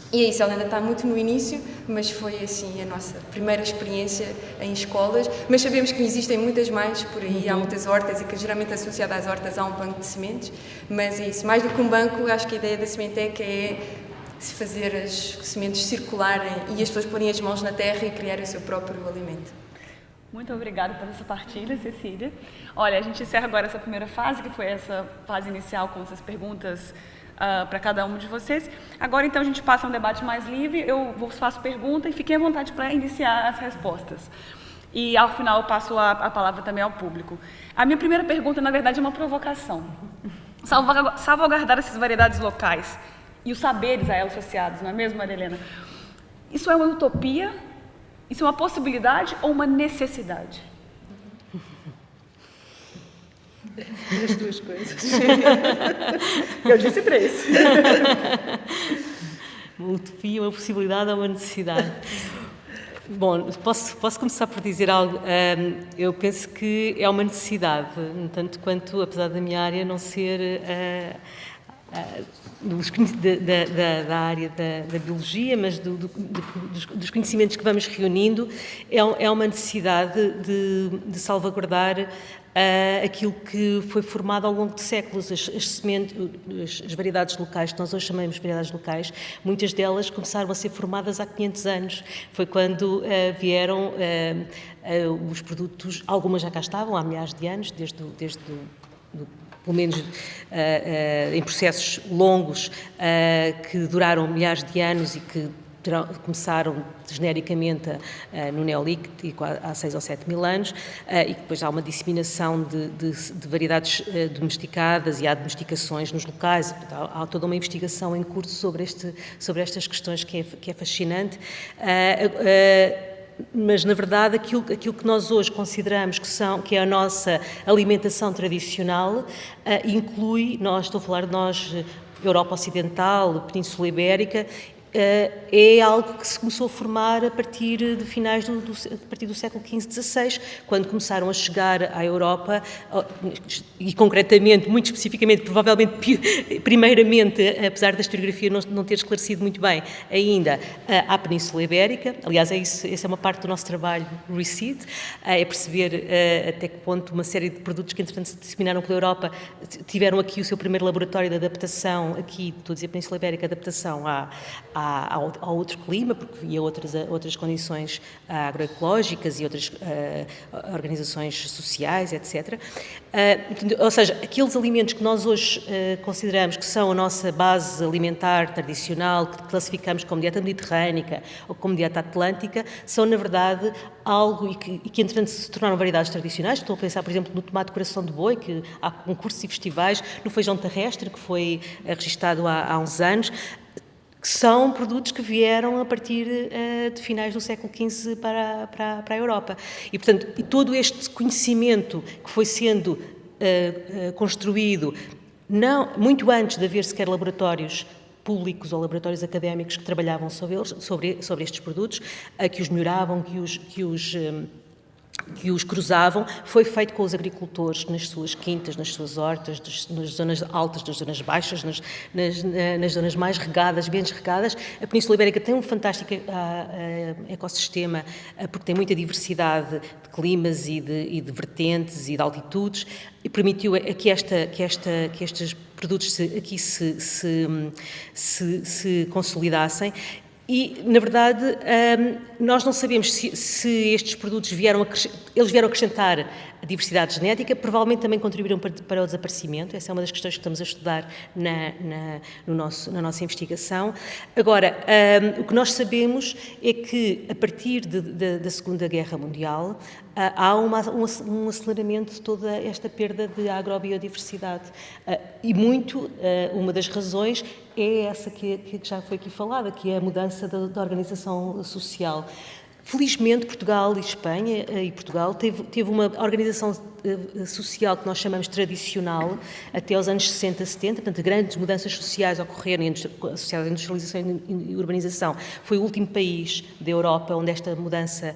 E é isso, ela ainda está muito no início, mas foi assim a nossa primeira experiência em escolas, mas sabemos que existem muitas mais por aí, há muitas hortas e que geralmente associada às hortas há um banco de sementes, mas é isso, mais do que um banco, acho que a ideia da sementeca é fazer as sementes circularem e as pessoas porem as mãos na terra e criarem o seu próprio alimento. Muito obrigada por essa partilha, Cecília. Olha, a gente encerra agora essa primeira fase, que foi essa fase inicial com essas perguntas para cada um de vocês. Agora, então, a gente passa a um debate mais livre, eu vos faço pergunta e fiquem à vontade para iniciar as respostas. E, ao final, eu passo a palavra também ao público. A minha primeira pergunta, na verdade, é uma provocação. Salvaguardar essas variedades locais e os saberes a elas associados, não é mesmo, Maria Helena? Isso é uma utopia? Isso é uma possibilidade ou uma necessidade? As duas coisas. Eu disse 3. Uma utopia, uma possibilidade ou uma necessidade? Bom, posso começar por dizer algo. Eu penso que é uma necessidade, tanto quanto, apesar da minha área não ser da área da biologia, mas dos conhecimentos que vamos reunindo, é uma necessidade de salvaguardar aquilo que foi formado ao longo de séculos. As variedades locais, que nós hoje chamamos de variedades locais, muitas delas começaram a ser formadas há 500 anos. Foi quando vieram os produtos, algumas já cá estavam há milhares de anos, pelo menos em processos longos que duraram milhares de anos e que começaram genericamente no Neolítico há 6 ou 7 mil anos e depois há uma disseminação de variedades domesticadas e há domesticações nos locais. Portanto, há toda uma investigação em curso sobre estas questões que é fascinante. Mas, na verdade, aquilo que nós hoje consideramos que é a nossa alimentação tradicional inclui, estou a falar de nós, Europa Ocidental, Península Ibérica, é algo que se começou a formar a partir de finais a partir do século XV, XVI, quando começaram a chegar à Europa, e concretamente, muito especificamente, provavelmente, primeiramente, apesar da historiografia não ter esclarecido muito bem ainda, à Península Ibérica. Aliás, essa é uma parte do nosso trabalho, ReSeed, é perceber até que ponto uma série de produtos que, entretanto, se disseminaram pela Europa tiveram aqui o seu primeiro laboratório de adaptação, aqui, estou a dizer Península Ibérica, adaptação a outro clima, porque havia outras condições agroecológicas e outras organizações sociais, etc. Ou seja, aqueles alimentos que nós hoje consideramos que são a nossa base alimentar tradicional, que classificamos como dieta mediterrânica ou como dieta atlântica, são, na verdade, algo e que entretanto, se tornaram variedades tradicionais. Estou a pensar, por exemplo, no tomate coração de boi, que há concursos e festivais, no feijão terrestre, que foi registado há uns anos, que são produtos que vieram a partir de finais do século XV para a Europa. E, portanto, todo este conhecimento que foi sendo construído, muito antes de haver sequer laboratórios públicos ou laboratórios académicos que trabalhavam sobre estes produtos, que os melhoravam, que os que os cruzavam, foi feito com os agricultores nas suas quintas, nas suas hortas, nas zonas altas, nas zonas baixas, nas zonas mais regadas, menos regadas. A Península Ibérica tem um fantástico ecossistema, porque tem muita diversidade de climas e de vertentes e de altitudes, e permitiu que estes produtos aqui se consolidassem. E, na verdade, nós não sabemos se estes produtos vieram acrescentar a diversidade genética, provavelmente também contribuíram para o desaparecimento. Essa é uma das questões que estamos a estudar na nossa investigação. Agora, o que nós sabemos é que, a partir da Segunda Guerra Mundial, há um aceleramento de toda esta perda de agrobiodiversidade. E uma das razões é essa que já foi aqui falada, que é a mudança da organização social. Felizmente, Portugal e Espanha e Portugal teve uma organização social que nós chamamos tradicional até aos anos 60, 70, portanto, grandes mudanças sociais ocorreram associadas à industrialização e urbanização. Foi o último país da Europa onde esta mudança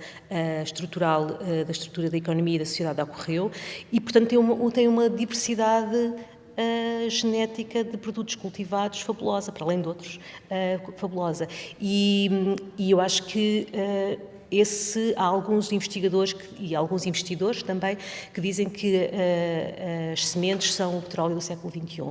estrutural da estrutura da economia e da sociedade ocorreu e, portanto, tem uma diversidade genética de produtos cultivados fabulosa, para além de outros, fabulosa. E eu acho que há alguns investigadores e alguns investidores também que dizem que as sementes são o petróleo do século XXI.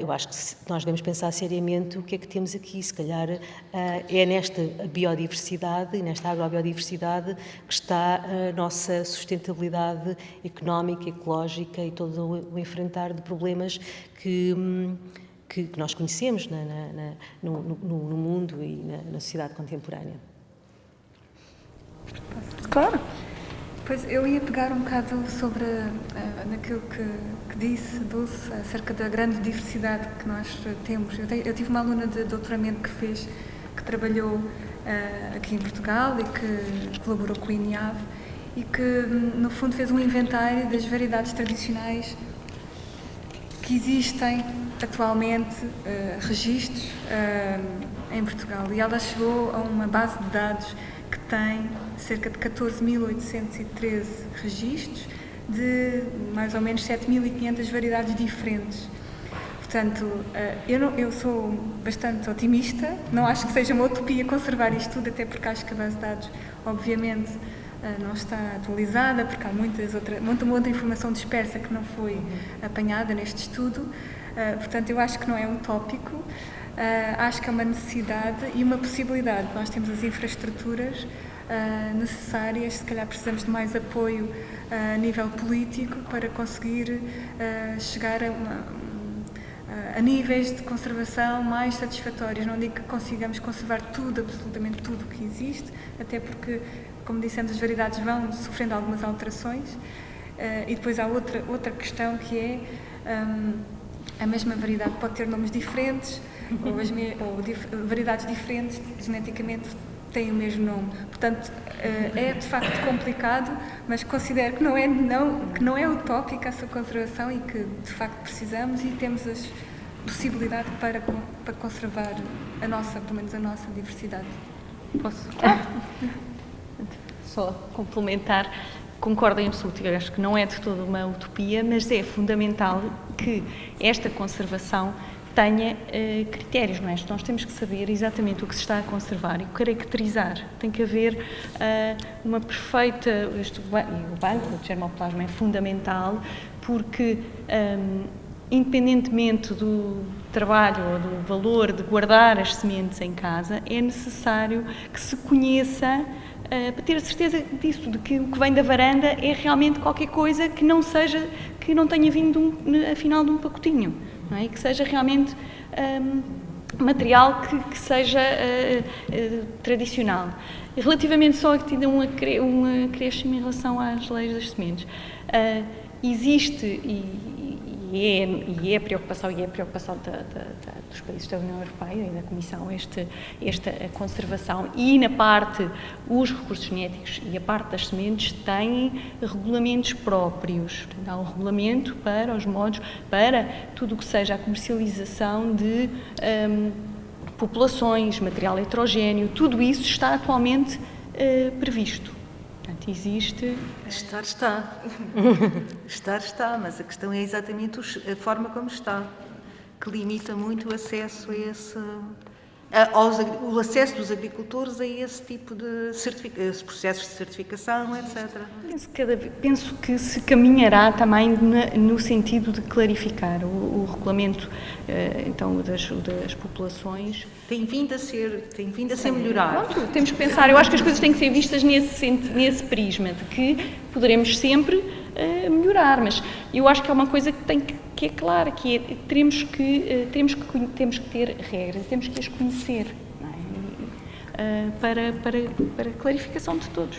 Eu acho que nós devemos pensar seriamente o que é que temos aqui. Se calhar é nesta biodiversidade e nesta agrobiodiversidade que está a nossa sustentabilidade económica, ecológica e todo o enfrentar de problemas que nós conhecemos no mundo e na sociedade contemporânea. Claro. Pois eu ia pegar um bocado sobre naquilo que disse Dulce acerca da grande diversidade que nós temos. Eu tive uma aluna de doutoramento que trabalhou aqui em Portugal e que colaborou com o INIAV e que, no fundo, fez um inventário das variedades tradicionais que existem atualmente, registros em Portugal. E ela chegou a uma base de dados que tem cerca de 14.813 registros de mais ou menos 7.500 variedades diferentes. Portanto, eu sou bastante otimista, não acho que seja uma utopia conservar isto tudo, até porque acho que a base de dados, obviamente, não está atualizada, porque há muita outra informação dispersa que não foi apanhada neste estudo. Portanto, eu acho que não é utópico, acho que é uma necessidade e uma possibilidade. Nós temos as infraestruturas necessárias, se calhar precisamos de mais apoio a nível político para conseguir chegar a níveis de conservação mais satisfatórios. Não digo que consigamos conservar tudo, absolutamente tudo o que existe, até porque, como dissemos, as variedades vão sofrendo algumas alterações. E depois há outra questão que é a mesma variedade pode ter nomes diferentes ou variedades diferentes geneticamente têm o mesmo nome. Portanto, é de facto complicado, mas considero que não é utópica a sua conservação e que de facto precisamos e temos a possibilidade para conservar pelo menos a nossa diversidade. Posso? Só complementar. Concordo em absoluto, eu acho que não é de toda uma utopia, mas é fundamental que esta conservação tenha critérios, não é? Nós temos que saber exatamente o que se está a conservar e caracterizar. Tem que haver uma perfeita... o banco de germoplasma é fundamental porque, independentemente do trabalho ou do valor de guardar as sementes em casa, é necessário que se conheça para ter a certeza disso, de que o que vem da varanda é realmente qualquer coisa que não tenha vindo afinal de um pacotinho, não é? Que seja realmente material que seja tradicional. Relativamente só a que tinha um acréscimo em relação às leis das sementes, existe e é a preocupação dos países da União Europeia e da Comissão esta conservação e na parte os recursos genéticos e a parte das sementes têm regulamentos próprios. Há um regulamento para os modos, para tudo o que seja a comercialização de populações, material heterogéneo, tudo isso está atualmente previsto. existe. Estar está. Estar está, mas a questão é exatamente a forma como está, que limita muito o acesso a esse... o acesso dos agricultores a esse tipo de processos de certificação, etc. Penso que se caminhará também no sentido de clarificar o regulamento então, das populações. Tem vindo a ser melhorado. Pronto, temos que pensar, eu acho que as coisas têm que ser vistas nesse prisma, de que poderemos sempre melhorar, mas eu acho que é uma coisa que é clara, que é, temos que ter regras, temos que as conhecer, não é? para clarificação de todos.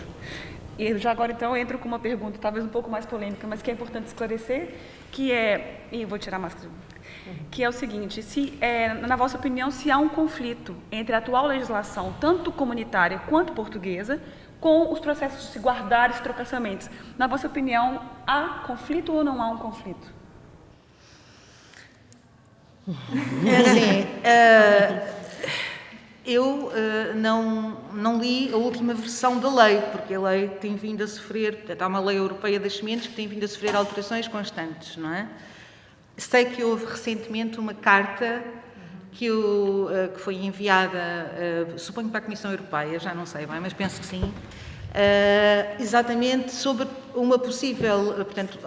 E já agora, então, entro com uma pergunta, talvez um pouco mais polêmica, mas que é importante esclarecer, que é... E vou tirar a máscara. Que é o seguinte, na vossa opinião, se há um conflito entre a atual legislação, tanto comunitária quanto portuguesa, com os processos de se guardar e se trocar sementes. Na vossa opinião, há conflito ou não há um conflito? Assim, eu não li a última versão da lei, porque a lei tem vindo a sofrer, portanto, há uma lei europeia das sementes que tem vindo a sofrer alterações constantes, não é? Sei que houve recentemente uma carta que foi enviada, suponho para a Comissão Europeia, já não sei bem, mas penso que sim, exatamente sobre uma possível, portanto,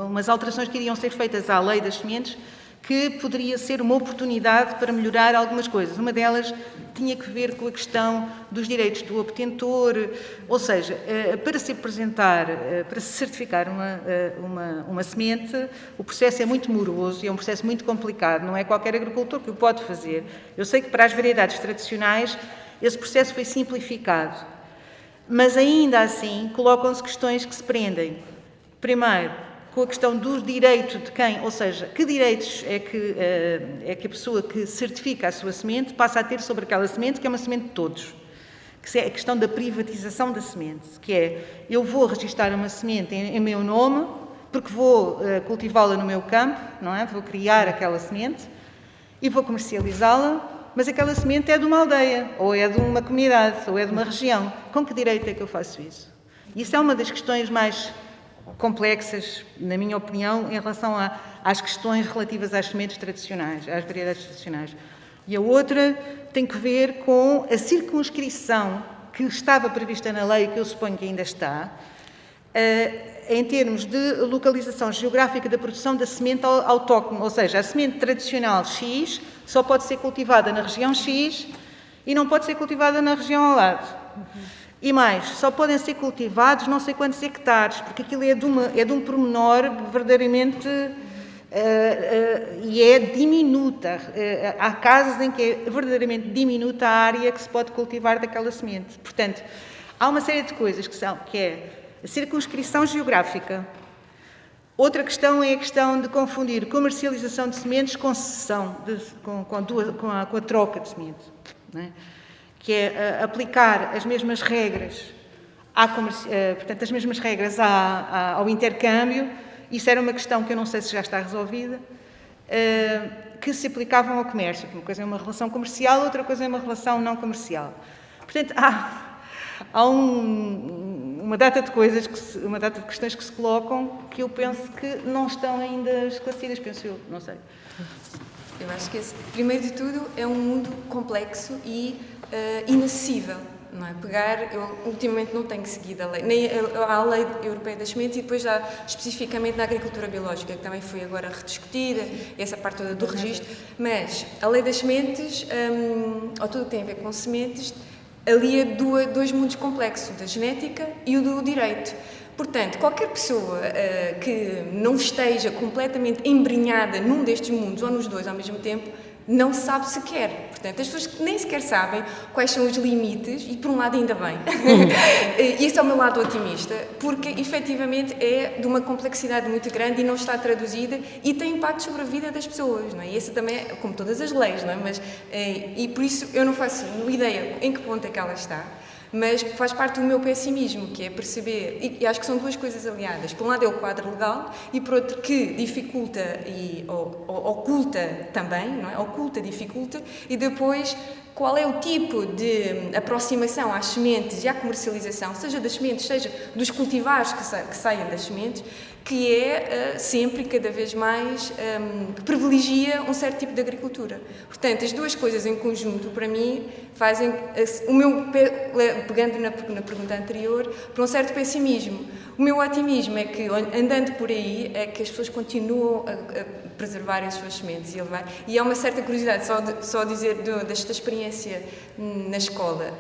umas alterações que iriam ser feitas à lei das sementes, que poderia ser uma oportunidade para melhorar algumas coisas. Uma delas tinha que ver com a questão dos direitos do obtentor, ou seja, para se certificar uma semente, o processo é muito moroso e é um processo muito complicado, não é qualquer agricultor que o pode fazer. Eu sei que para as variedades tradicionais esse processo foi simplificado, mas ainda assim colocam-se questões que se prendem. Primeiro, com a questão do direito de quem, ou seja, que direitos é que a pessoa que certifica a sua semente passa a ter sobre aquela semente, que é uma semente de todos. Que é a questão da privatização da semente, que é, eu vou registrar uma semente em meu nome, porque vou cultivá-la no meu campo, não é? Vou criar aquela semente e vou comercializá-la, mas aquela semente é de uma aldeia, ou é de uma comunidade, ou é de uma região. Com que direito é que eu faço isso? Isso é uma das questões mais complexas, na minha opinião, em relação às questões relativas às sementes tradicionais, às variedades tradicionais. E a outra tem que ver com a circunscrição que estava prevista na lei, que eu suponho que ainda está, em termos de localização geográfica da produção da semente autóctone, ou seja, a semente tradicional X só pode ser cultivada na região X e não pode ser cultivada na região ao lado. E mais, só podem ser cultivados não sei quantos hectares, porque aquilo é de um pormenor verdadeiramente... e é diminuta. Há casos em que é verdadeiramente diminuta a área que se pode cultivar daquela semente. Portanto, há uma série de coisas que é a circunscrição geográfica. Outra questão é a questão de confundir comercialização de sementes com cessão, com a troca de sementes, não é? Que é aplicar as mesmas regras, portanto, as mesmas regras ao intercâmbio. Isso era uma questão que eu não sei se já está resolvida, que se aplicavam ao comércio. Uma coisa é uma relação comercial, outra coisa é uma relação não comercial. Portanto, há uma data de coisas, uma data de questões que se colocam que eu penso que não estão ainda esclarecidas, penso eu, não sei. Eu acho que primeiro de tudo, é um mundo complexo e inacessível. Não é? Eu ultimamente não tenho seguido a lei, nem a lei europeia das sementes e depois já especificamente na agricultura biológica, que também foi agora rediscutida, essa parte toda do registro, mas a lei das sementes, ou tudo o que tem a ver com sementes, alia dois mundos complexos, da genética e o do direito. Portanto, qualquer pessoa que não esteja completamente embrenhada num destes mundos ou nos dois ao mesmo tempo, não sabe se quer. Portanto, as pessoas nem sequer sabem quais são os limites e, por um lado, ainda bem. E esse é o meu lado otimista, porque, efetivamente, é de uma complexidade muito grande e não está traduzida e tem impacto sobre a vida das pessoas, não é? E esse também é, como todas as leis, não é? Mas, e por isso eu não faço ideia em que ponto é que ela está, mas faz parte do meu pessimismo, que é perceber, e acho que são duas coisas aliadas. Por um lado é o quadro legal e por outro que dificulta e oculta também, não é? Oculta, dificulta, e depois qual é o tipo de aproximação às sementes e à comercialização, seja das sementes, seja dos cultivares que saem das sementes, que é sempre e cada vez mais que privilegia um certo tipo de agricultura. Portanto, as duas coisas em conjunto, para mim, fazem o meu, pegando na pergunta anterior, para um certo pessimismo. O meu otimismo é que, andando por aí, é que as pessoas continuam a preservar as suas sementes e a levar. E há uma certa curiosidade, só dizer desta experiência na escola.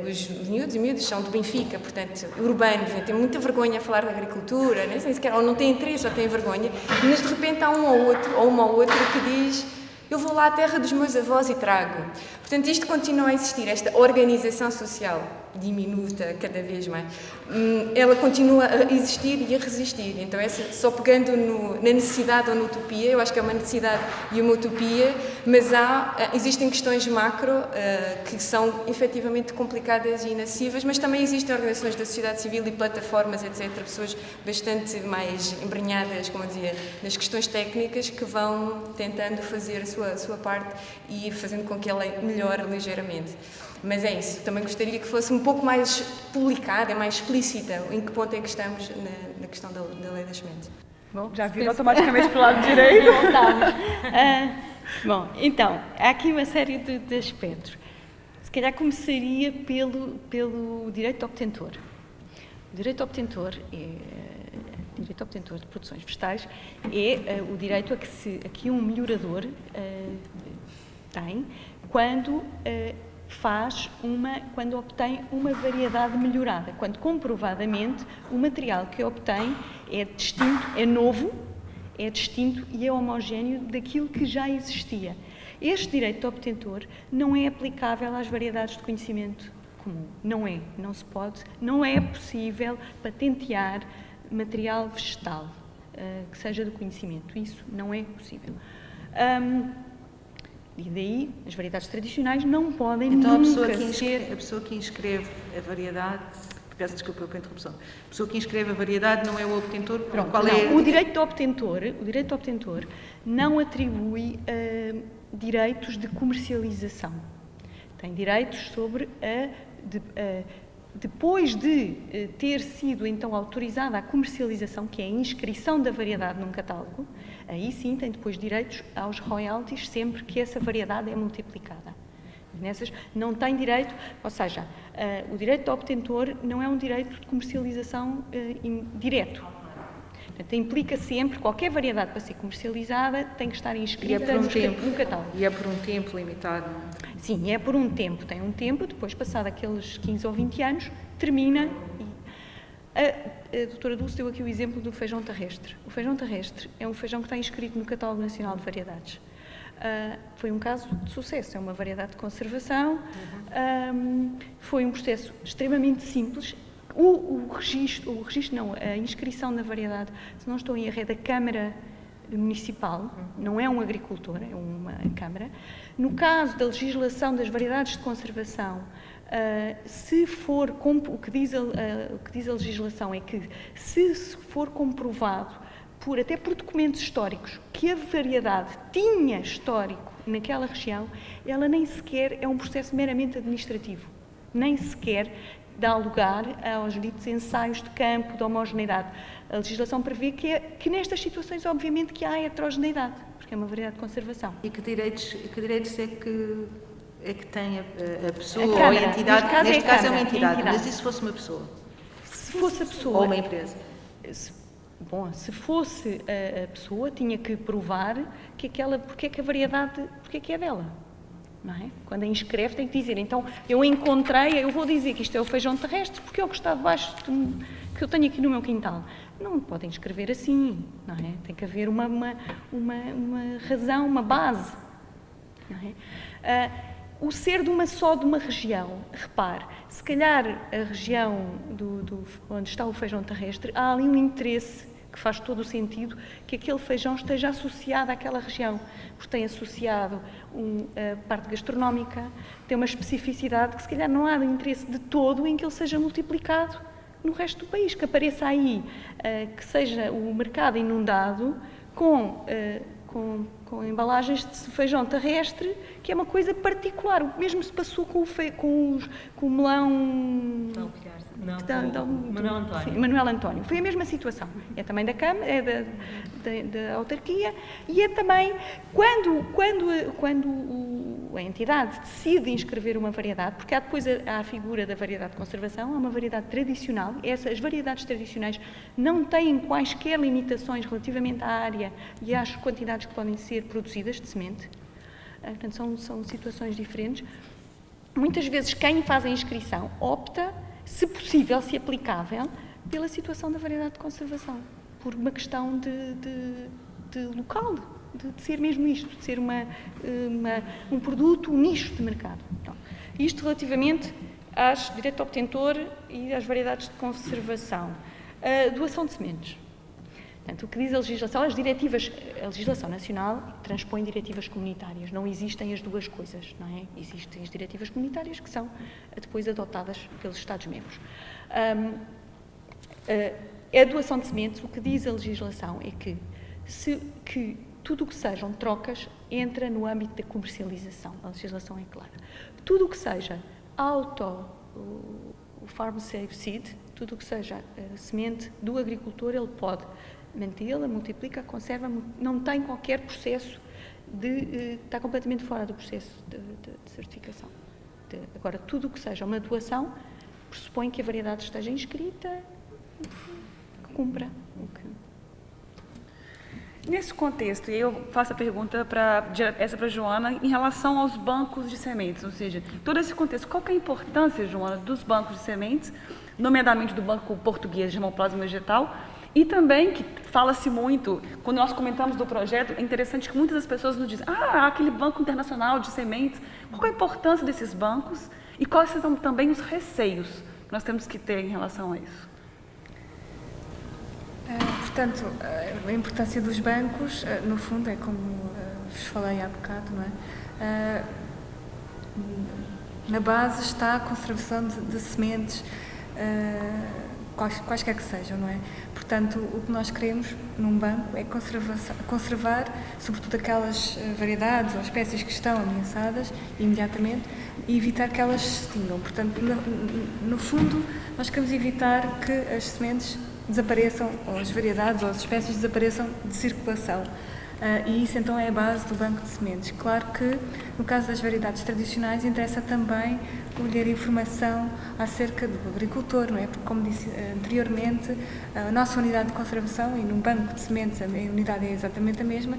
Os miúdos e miúdas são de Benfica, portanto, urbanos, têm muita vergonha a falar de agricultura, nem sequer, ou não têm interesse, ou têm vergonha, mas de repente há um ou outro, ou uma ou outra que diz: eu vou lá à terra dos meus avós e trago. Portanto, isto continua a existir, esta organização social diminuta cada vez mais, ela continua a existir e a resistir. Então, só pegando na necessidade ou na utopia, eu acho que é uma necessidade e uma utopia, mas existem questões macro que são efetivamente complicadas e inacessíveis, mas também existem organizações da sociedade civil e plataformas, etc., pessoas bastante mais embrenhadas, como eu dizia, nas questões técnicas, que vão tentando fazer a sua parte e fazendo com que ela melhore ligeiramente. Mas é isso, também gostaria que fosse um pouco mais publicada, mais explícita, em que ponto é que estamos na questão da lei das sementes. Bom, já vira automaticamente para o lado direito. Bom, então, há aqui uma série de aspectos. Se calhar começaria pelo direito obtentor. O direito obtentor de produções vegetais é o direito a que um melhorador tem quando quando obtém uma variedade melhorada, quando comprovadamente o material que obtém é distinto, é novo, é distinto e é homogéneo daquilo que já existia. Este direito obtentor não é aplicável às variedades de conhecimento comum. Não se pode, não é possível patentear material vegetal que seja do conhecimento. Isso não é possível. E daí, as variedades tradicionais não podem nunca ser... A pessoa que inscreve a variedade... Peço desculpa pela interrupção. A pessoa que inscreve a variedade não é o obtentor? Pronto, o direito obtentor não atribui direitos de comercialização. Tem direitos sobre depois de ter sido então autorizada a comercialização, que é a inscrição da variedade num catálogo, aí sim tem depois direitos aos royalties sempre que essa variedade é multiplicada. Nessas não tem direito, ou seja, o direito do obtentor não é um direito de comercialização direto. Portanto, implica sempre, qualquer variedade para ser comercializada tem que estar inscrita no catálogo. E é por um tempo limitado? Sim, é por um tempo. Tem um tempo, depois, passado aqueles 15 ou 20 anos, termina. A doutora Dulce deu aqui o exemplo do feijão terrestre. O feijão terrestre é um feijão que está inscrito no Catálogo Nacional de Variedades. Foi um caso de sucesso, é uma variedade de conservação, foi um processo extremamente simples. A inscrição na variedade, se não estou em erro, é da Câmara Municipal, não é um agricultor, é uma Câmara. No caso da legislação das variedades de conservação, o que diz a legislação é que, se for comprovado, até por documentos históricos, que a variedade tinha histórico naquela região, ela nem sequer é um processo meramente administrativo, nem sequer dá lugar aos ditos ensaios de campo, de homogeneidade. A legislação prevê que nestas situações, obviamente, que há heterogeneidade, porque é uma variedade de conservação. E que direitos é que tem a pessoa Câmara, ou a entidade? Neste caso é uma entidade, entidade. Mas e se fosse uma pessoa? Se fosse a pessoa... Ou uma empresa? Se fosse a pessoa, tinha que provar porque é que a variedade, porque é que é dela. Não é? Quando a inscreve, tem que dizer, então, eu vou dizer que isto é o feijão terrestre porque é o que está debaixo que eu tenho aqui no meu quintal. Não podem escrever assim, não é? Tem que haver uma razão, uma base. Não é? O ser só de uma região, repare, se calhar a região onde está o feijão terrestre, há ali um interesse que faz todo o sentido que aquele feijão esteja associado àquela região, porque tem associado a parte gastronómica, tem uma especificidade que se calhar não há de interesse de todo em que ele seja multiplicado no resto do país, que apareça aí, que seja o mercado inundado com com embalagens de feijão terrestre, que é uma coisa particular. O mesmo se passou com o melão... Manuel António. Sim, Manuel António. Foi a mesma situação. É também da Câmara, é da autarquia, e é também quando a entidade decide inscrever uma variedade, porque há depois a figura da variedade de conservação, há uma variedade tradicional, as variedades tradicionais não têm quaisquer limitações relativamente à área e às quantidades que podem ser produzidas de semente. Portanto, são situações diferentes. Muitas vezes quem faz a inscrição opta, se possível, se aplicável, pela situação da variedade de conservação, por uma questão de local, de ser mesmo isto, de ser um produto, um nicho de mercado. Então, isto relativamente às direito obtentor e às variedades de conservação. Doação de sementes. Portanto, o que diz a legislação, a legislação nacional transpõe diretivas comunitárias, não existem as duas coisas, não é? Existem as diretivas comunitárias que são depois adotadas pelos Estados-membros. A doação de sementes, o que diz a legislação é que tudo o que sejam trocas entra no âmbito da comercialização, a legislação é clara. Tudo o que seja o Farm Safe Seed, tudo o que seja semente do agricultor, ele pode mantê-la, multiplica, conserva, não tem qualquer processo está completamente fora do processo de certificação. Agora, tudo o que seja uma doação pressupõe que a variedade esteja inscrita e que cumpra o que... Nesse contexto, eu faço a pergunta para a Joana em relação aos bancos de sementes, ou seja, todo esse contexto, qual que é a importância, Joana, dos bancos de sementes, nomeadamente do Banco Português de Germoplasma Vegetal, e também que fala-se muito, quando nós comentamos do projeto, é interessante que muitas das pessoas nos dizem, aquele Banco Internacional de Sementes, qual é a importância desses bancos e quais são também os receios que nós temos que ter em relação a isso? Portanto, a importância dos bancos, no fundo, é como vos falei há bocado, não é? Na base está a conservação de sementes, quaisquer que sejam, não é? Portanto, o que nós queremos num banco é conservar, sobretudo aquelas variedades ou espécies que estão ameaçadas imediatamente e evitar que elas se extinguam. Portanto, no fundo, nós queremos evitar que as sementes desapareçam, ou as variedades ou as espécies desapareçam de circulação. E isso então é a base do banco de sementes. Claro que no caso das variedades tradicionais interessa também colher informação acerca do agricultor, não é? Porque, como disse anteriormente, a nossa unidade de conservação, e num banco de sementes a unidade é exatamente a mesma,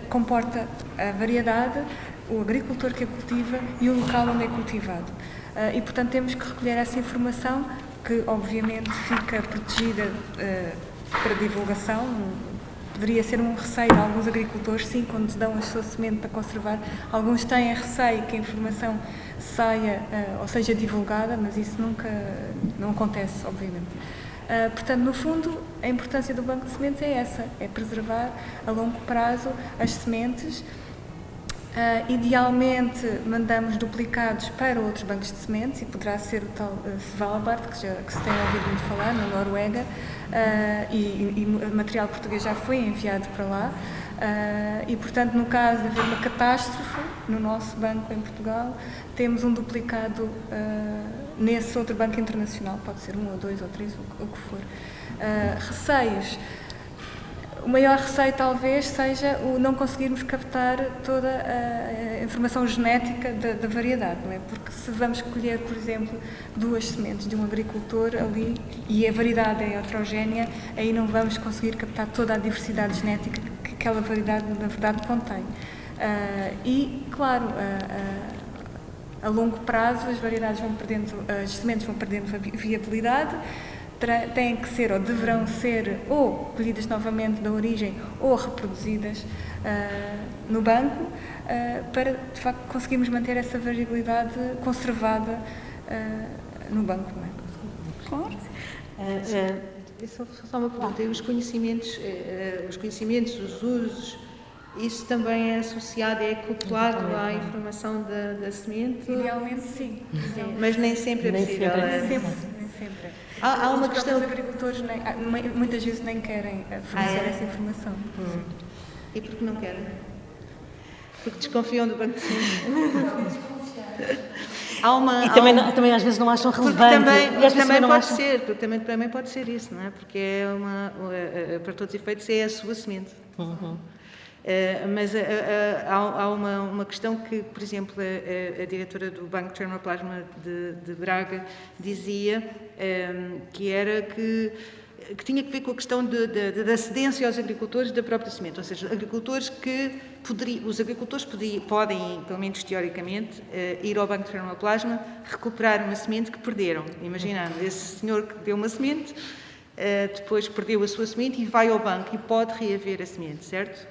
comporta a variedade, o agricultor que a cultiva e o local onde é cultivado. E portanto temos que recolher essa informação, que obviamente fica protegida para divulgação. Deveria ser um receio de alguns agricultores, sim, quando dão a sua semente para conservar. Alguns têm receio que a informação saia ou seja divulgada, mas isso nunca não acontece, obviamente. Portanto, no fundo, a importância do banco de sementes é essa, é preservar a longo prazo as sementes. Idealmente mandamos duplicados para outros bancos de sementes e poderá ser o tal Svalbard, que se tem ouvido muito falar, na Noruega, e o material português já foi enviado para lá e, portanto, no caso de haver uma catástrofe no nosso banco em Portugal, temos um duplicado nesse outro banco internacional, pode ser 1 ou 2 ou 3, o que for. Receios. O maior receio talvez seja o não conseguirmos captar toda a informação genética da variedade, não é? Porque se vamos colher, por exemplo, 2 sementes de um agricultor ali e a variedade é heterogénea, aí não vamos conseguir captar toda a diversidade genética que aquela variedade na verdade contém. E, claro, a longo prazo as variedades vão perdendo, as sementes vão perdendo viabilidade, têm que ser ou deverão ser ou colhidas novamente da origem ou reproduzidas no banco para, de facto, conseguirmos manter essa variabilidade conservada no banco. Não é? Claro. Só uma pergunta. E os conhecimentos, os usos, isso também é associado, é acoplado à informação da semente? Idealmente, sim. Mas nem sempre é possível. Nem sempre. Há uma questão... Os agricultores muitas vezes nem querem fornecer essa informação. E porque não querem? Porque desconfiam do Banco de Ciência. Também às vezes não acham relevante. Também pode ser isso, não é? Porque para todos os efeitos é a sua semente. Mas há uma questão que, por exemplo, a diretora do Banco de Germoplasma de Braga dizia, que era que tinha que ver com a questão da cedência aos agricultores da própria semente, ou seja, os agricultores podem, pelo menos teoricamente, ir ao Banco de Germoplasma, recuperar uma semente que perderam. Imaginando, esse senhor que deu uma semente, depois perdeu a sua semente e vai ao banco e pode reaver a semente, certo?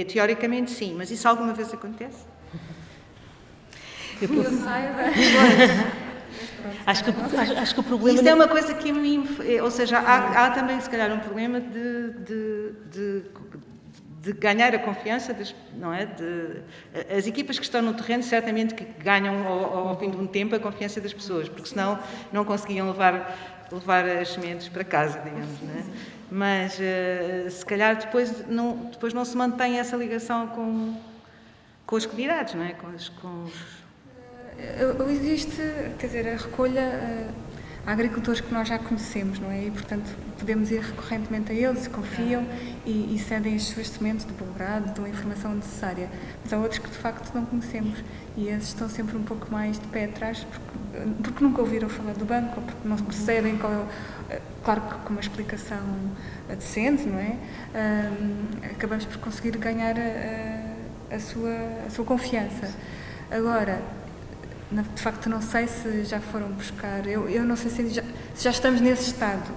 Teoricamente sim, mas isso alguma vez acontece? Acho que o problema... Isto é uma coisa que a mim... Ou seja, há também, se calhar, um problema de ganhar a confiança não é? As equipas que estão no terreno certamente que ganham ao fim de um tempo a confiança das pessoas, porque senão não conseguiam levar as sementes para casa, digamos, não é? Mas se calhar depois não se mantém essa ligação com as comunidades, não é? Existe, quer dizer, a recolha, há agricultores que nós já conhecemos, não é? E, portanto, podemos ir recorrentemente a eles, confiam e cedem as suas sementes de bom grado, dão a informação necessária. Mas há outros que, de facto, não conhecemos e esses estão sempre um pouco mais de pé atrás porque nunca ouviram falar do banco ou porque não percebem qual é claro que com uma explicação decente, não é? Acabamos por conseguir ganhar a sua confiança. Agora, de facto, não sei se já foram buscar, eu não sei se já estamos nesse estado.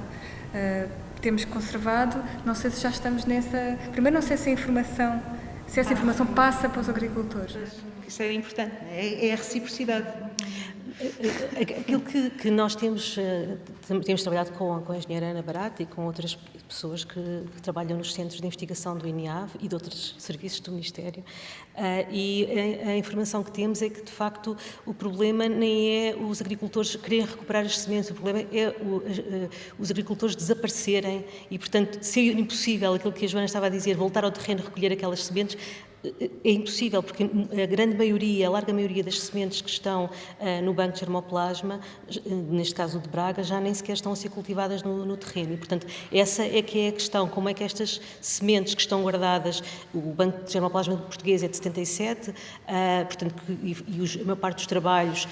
Temos conservado, não sei se já estamos nessa... Primeiro, não sei se essa informação passa para os agricultores. Isso é importante, é a reciprocidade. Aquilo que nós temos trabalhado com a engenheira Ana Barata e com outras pessoas que trabalham nos centros de investigação do INIAV e de outros serviços do Ministério, e a informação que temos é que, de facto, o problema nem é os agricultores quererem recuperar as sementes, o problema é os agricultores desaparecerem e, portanto, ser impossível, aquilo que a Joana estava a dizer, voltar ao terreno e recolher aquelas sementes. É impossível, porque a larga maioria das sementes que estão no Banco de Germoplasma, neste caso de Braga, já nem sequer estão a ser cultivadas no terreno. E, portanto, essa é que é a questão, como é que estas sementes que estão guardadas, o Banco de Germoplasma português é de 77, portanto, a maior parte dos trabalhos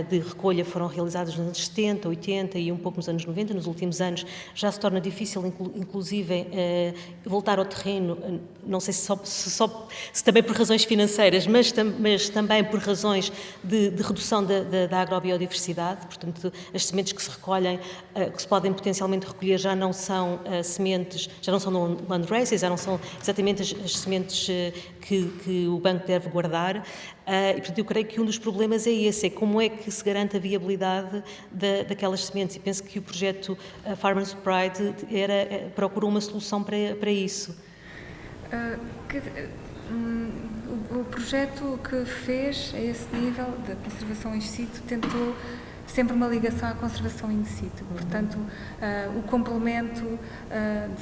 de recolha foram realizados nos anos 70, 80 e um pouco nos anos 90, nos últimos anos já se torna difícil, inclusive, voltar ao terreno, não sei se também por razões financeiras, mas também por razões de redução da agrobiodiversidade. Portanto, as sementes que se recolhem, que se podem potencialmente recolher, já não são sementes, já não são no land races, já não são exatamente as sementes que o banco deve guardar. E, portanto, eu creio que um dos problemas é esse, é como é que se garante a viabilidade daquelas sementes. E penso que o projeto Farmers Pride procurou uma solução para isso. O projeto que fez a esse nível da conservação in situ tentou sempre uma ligação à conservação in situ. Portanto, o complemento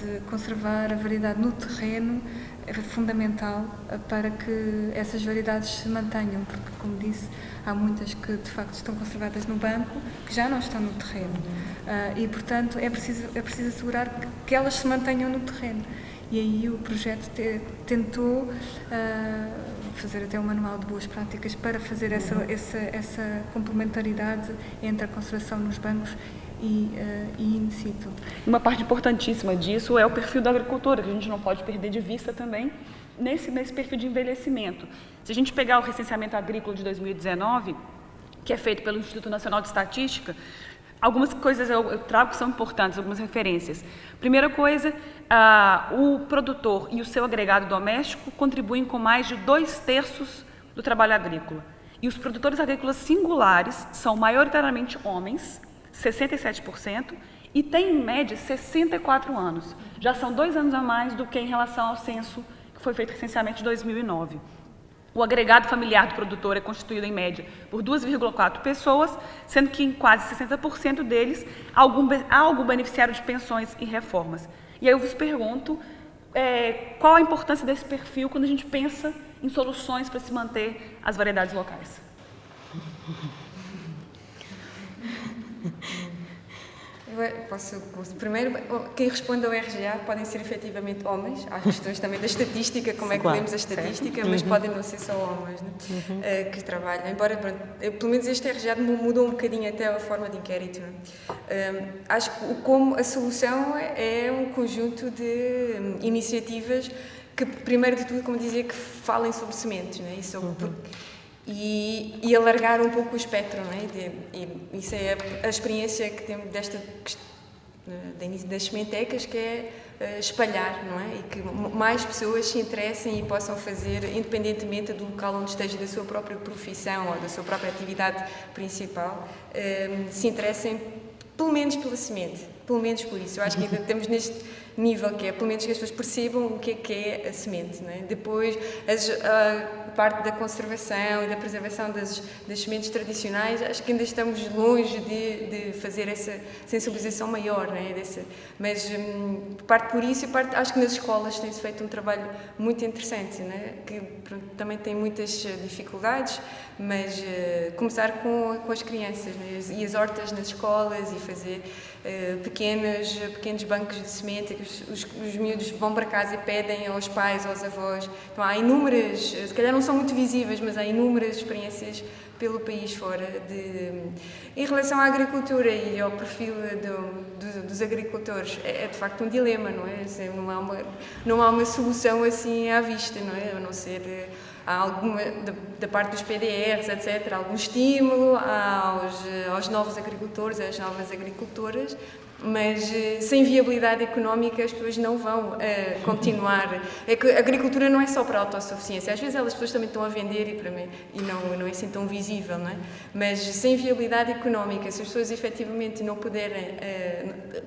de conservar a variedade no terreno é fundamental para que essas variedades se mantenham, porque, como disse, há muitas que de facto estão conservadas no banco, que já não estão no terreno. E, portanto, é preciso assegurar que elas se mantenham no terreno. E aí o projeto tentou fazer até um manual de boas práticas para fazer essa complementaridade entre a conservação nos bancos e in situ. Uma parte importantíssima disso é o perfil do agricultor, que a gente não pode perder de vista também nesse perfil de envelhecimento. Se a gente pegar o recenseamento agrícola de 2019, que é feito pelo Instituto Nacional de Estatística, algumas coisas eu trago que são importantes, algumas referências. Primeira coisa, o produtor e o seu agregado doméstico contribuem com mais de 2/3 do trabalho agrícola. E os produtores agrícolas singulares são maioritariamente homens, 67%, e têm, em média, 64 anos. Já são 2 anos a mais do que em relação ao censo que foi feito recenseamento de 2009. O agregado familiar do produtor é constituído, em média, por 2,4 pessoas, sendo que em quase 60% deles há algum beneficiário de pensões e reformas. E aí eu vos pergunto, qual a importância desse perfil quando a gente pensa em soluções para se manter as variedades locais? Primeiro, quem responde ao RGA podem ser efetivamente homens. Há questões também da estatística, como é que lemos a estatística, mas podem não ser só homens, né? Que trabalham. Embora, pelo menos este RGA mudou um bocadinho até a forma de inquérito. Né? Acho que como a solução é um conjunto de iniciativas que, primeiro de tudo, como dizia, que falem sobre sementes, né? E alargar um pouco o espectro, não é? Isso é a experiência que temos das sementecas, que é espalhar, não é? E que mais pessoas se interessem e possam fazer, independentemente do local onde esteja, da sua própria profissão ou da sua própria atividade principal, se interessem pelo menos pela semente, pelo menos por isso. Eu acho que ainda estamos neste nível, que é pelo menos que as pessoas percebam o que é a semente, não é? Depois, a parte da conservação e da preservação das sementes tradicionais, acho que ainda estamos longe de fazer essa sensibilização maior, não é? Mas parte por isso, e acho que nas escolas tem-se feito um trabalho muito interessante, não é? Que também tem muitas dificuldades, mas começar com as crianças, não é? E as hortas nas escolas, e fazer pequenos bancos de semente, que os miúdos vão para casa e pedem aos pais, aos avós. Então há inúmeras, se calhar não são muito visíveis, mas há inúmeras experiências pelo país fora. Em relação à agricultura e ao perfil dos agricultores, é de facto um dilema, não é? Não há uma solução assim à vista, não é? A não ser há alguma, da parte dos PDRs, etc., algum estímulo aos novos agricultores, às novas agricultoras, mas sem viabilidade económica as pessoas não vão continuar. É que a agricultura não é só para a autossuficiência, às vezes as pessoas também estão a vender e não é assim tão visível, não é? Mas sem viabilidade económica, se as pessoas efetivamente não puderem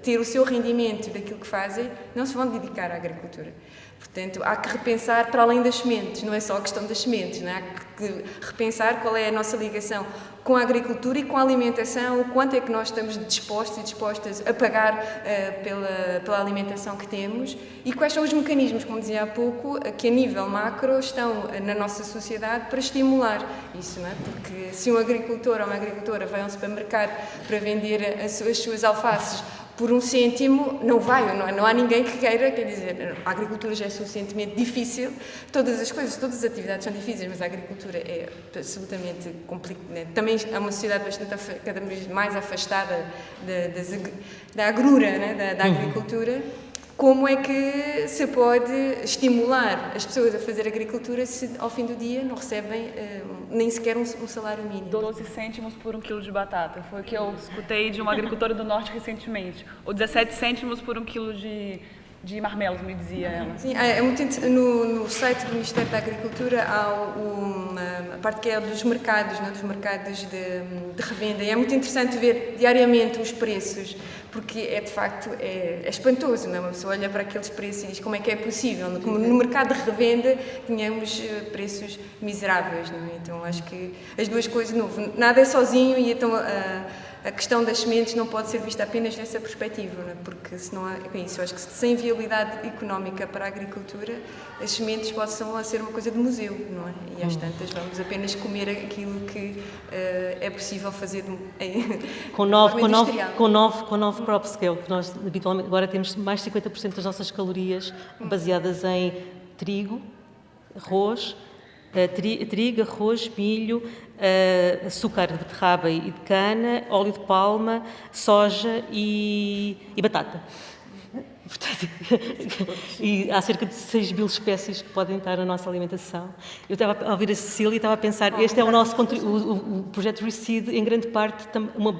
ter o seu rendimento daquilo que fazem, não se vão dedicar à agricultura. Portanto, há que repensar para além das sementes, não é só a questão das sementes, não é? Há que repensar qual é a nossa ligação com a agricultura e com a alimentação, o quanto é que nós estamos dispostos e dispostas a pagar pela alimentação que temos e quais são os mecanismos, como dizia há pouco, que a nível macro estão na nossa sociedade para estimular isso, não é? Porque se um agricultor ou uma agricultora vai a um supermercado para vender as suas alfaces por 1 cêntimo, não há ninguém que queira, quer dizer, a agricultura já é suficientemente difícil, todas as atividades são difíceis, mas a agricultura é absolutamente complicada, né? Também há uma sociedade bastante cada vez mais afastada da agrura, né? da agricultura. Como é que se pode estimular as pessoas a fazer agricultura se ao fim do dia não recebem nem sequer um salário mínimo? 12 cêntimos por 1 quilo de batata. Foi o que eu escutei de uma agricultora do Norte recentemente. Ou 17 cêntimos por 1 quilo de marmelos, me dizia ela. Sim, no site do Ministério da Agricultura há a parte que é dos mercados, não? Dos mercados de revenda. E é muito interessante ver diariamente os preços, porque de facto é espantoso, não é? Uma pessoa olha para aqueles preços e diz como é que é possível. Como no mercado de revenda tínhamos preços miseráveis, não é? Então acho que as duas coisas, nada é sozinho e então a questão das sementes não pode ser vista apenas nessa perspectiva, não é? Porque senão é isso. Eu acho que sem viabilidade económica para a agricultura, as sementes possam ser uma coisa de museu, não é? E às tantas vamos apenas comer aquilo que é possível fazer com nove crops, que é o que nós habitualmente agora temos. Mais de 50% das nossas calorias baseadas em trigo, arroz, milho, açúcar de beterraba e de cana, óleo de palma, soja e batata. Portanto, e há cerca de 6 mil espécies que podem estar na nossa alimentação. Eu estava a ouvir a Cecília e estava a pensar, este é o nosso o projeto Reseed, em grande parte, uma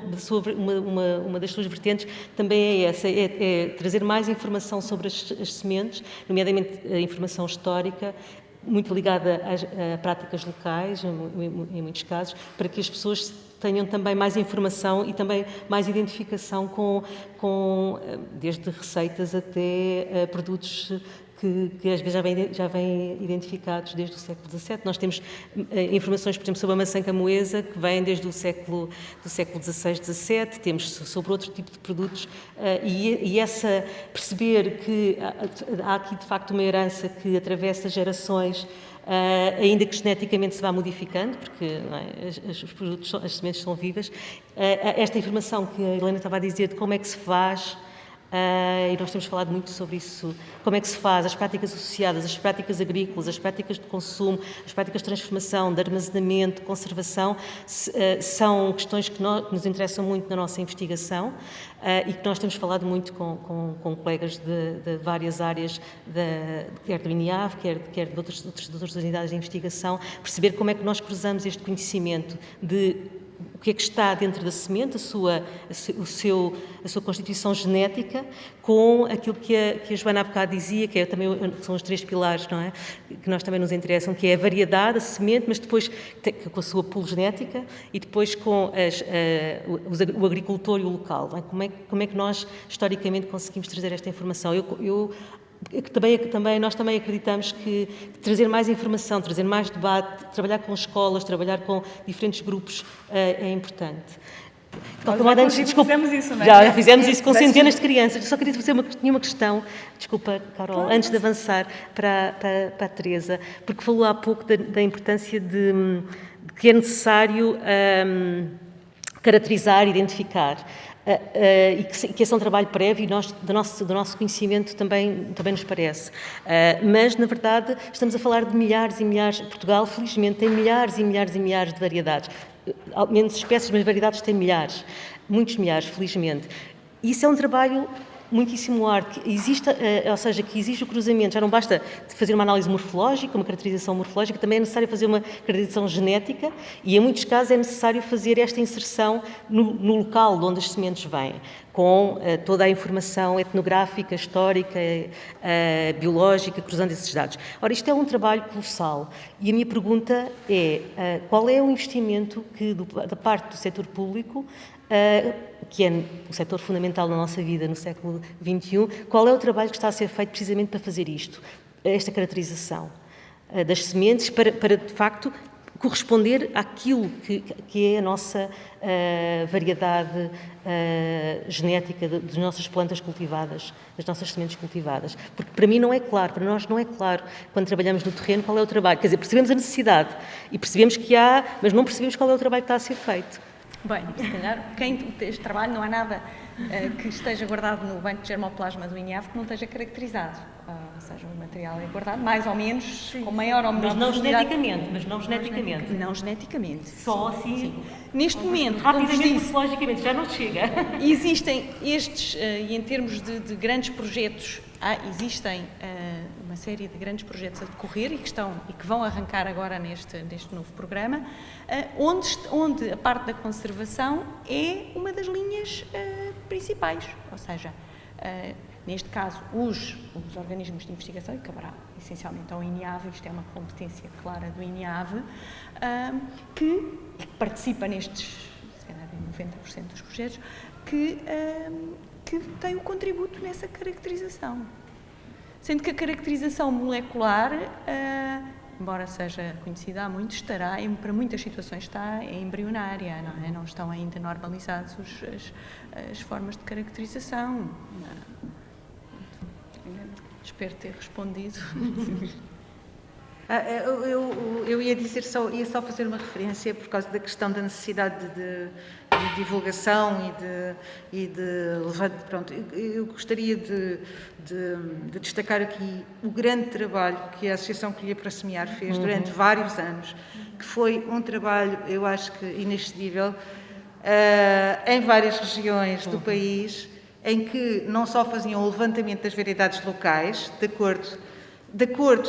das suas vertentes também é essa, é trazer mais informação sobre as sementes, nomeadamente a informação histórica, muito ligada a práticas locais, em muitos casos, para que as pessoas tenham também mais informação e também mais identificação com desde receitas até produtos que às vezes já vêm identificados desde o século XVII. Nós temos informações, por exemplo, sobre a maçã camoesa, que vem desde o século XVI, XVII, temos sobre outro tipo de produtos, e perceber que há aqui, de facto, uma herança que atravessa gerações, ainda que geneticamente se vá modificando, porque não é, os produtos, as sementes são vivas. Esta informação que a Helena estava a dizer de como é que se faz, e nós temos falado muito sobre isso, como é que se faz, as práticas associadas, as práticas agrícolas, as práticas de consumo, as práticas de transformação, de armazenamento, de conservação, são questões que nos interessam muito na nossa investigação, e que nós temos falado muito com colegas de várias áreas, quer do INIAV, quer de outras unidades de investigação, perceber como é que nós cruzamos este conhecimento de o que é que está dentro da semente, a sua constituição genética, com aquilo que a Joana há bocado dizia, que são os 3 pilares, não é? Que nós também nos interessam, que é a variedade, a semente, mas depois com a sua pool genética e depois com o agricultor e o local. Não é? Como é que nós, historicamente, conseguimos trazer esta informação? Nós também acreditamos que trazer mais informação, trazer mais debate, trabalhar com escolas, trabalhar com diferentes grupos é importante. Fizemos isso, não é? Já fizemos isso com centenas de crianças. Só queria fazer uma questão, desculpa, Carol, antes de avançar para a Teresa, porque falou há pouco da importância de que é necessário caracterizar, identificar. E que esse é um trabalho prévio e do nosso conhecimento também nos parece. Mas, na verdade, estamos a falar de milhares e milhares. Portugal, felizmente, tem milhares e milhares e milhares de variedades. Menos espécies, mas variedades tem milhares. Muitos milhares, felizmente. Isso é um trabalho muitíssimo arte, ou seja, que exige o cruzamento, já não basta fazer uma análise morfológica, uma caracterização morfológica, também é necessário fazer uma caracterização genética e, em muitos casos, é necessário fazer esta inserção no local onde as sementes vêm, com toda a informação etnográfica, histórica, biológica, cruzando esses dados. Ora, isto é um trabalho colossal e a minha pergunta é qual é o investimento que, da parte do setor público, que é o setor fundamental na nossa vida no século XXI, qual é o trabalho que está a ser feito precisamente para fazer isto, esta caracterização das sementes, para de facto corresponder àquilo que é a nossa variedade genética das nossas plantas cultivadas, das nossas sementes cultivadas. Porque para mim não é claro, para nós não é claro, quando trabalhamos no terreno, qual é o trabalho. Quer dizer, percebemos a necessidade e percebemos que há, mas não percebemos qual é o trabalho que está a ser feito. Bem, se calhar, este trabalho não há nada que esteja guardado no banco de germoplasma do INIAV que não esteja caracterizado. Ou seja, o material é guardado mais ou menos, sim, com maior ou menor probabilidade. Mas não geneticamente. Só assim? Sim. Neste momento, rapidamente, morfologicamente, já não chega. Existem estes, e em termos de grandes projetos, existem uma série de grandes projetos a decorrer e que vão arrancar agora neste novo programa, onde a parte da conservação é uma das linhas principais, ou seja, neste caso os organismos de investigação, e caberá essencialmente ao INIAV, isto é uma competência clara do INIAV, que participa nestes, se calhar, 90% dos projetos, que tem um contributo nessa caracterização. Sendo que a caracterização molecular, embora seja conhecida há muito, para muitas situações está embrionária, não é? Não estão ainda normalizadas as formas de caracterização. Espero ter respondido. Eu ia só fazer uma referência por causa da questão da necessidade de divulgação e de levante. Pronto, eu gostaria de destacar aqui o grande trabalho que a Associação Colher para Semear fez durante vários anos, que foi um trabalho, eu acho que inexcedível, em várias regiões do país, em que não só faziam o levantamento das variedades locais, de acordo,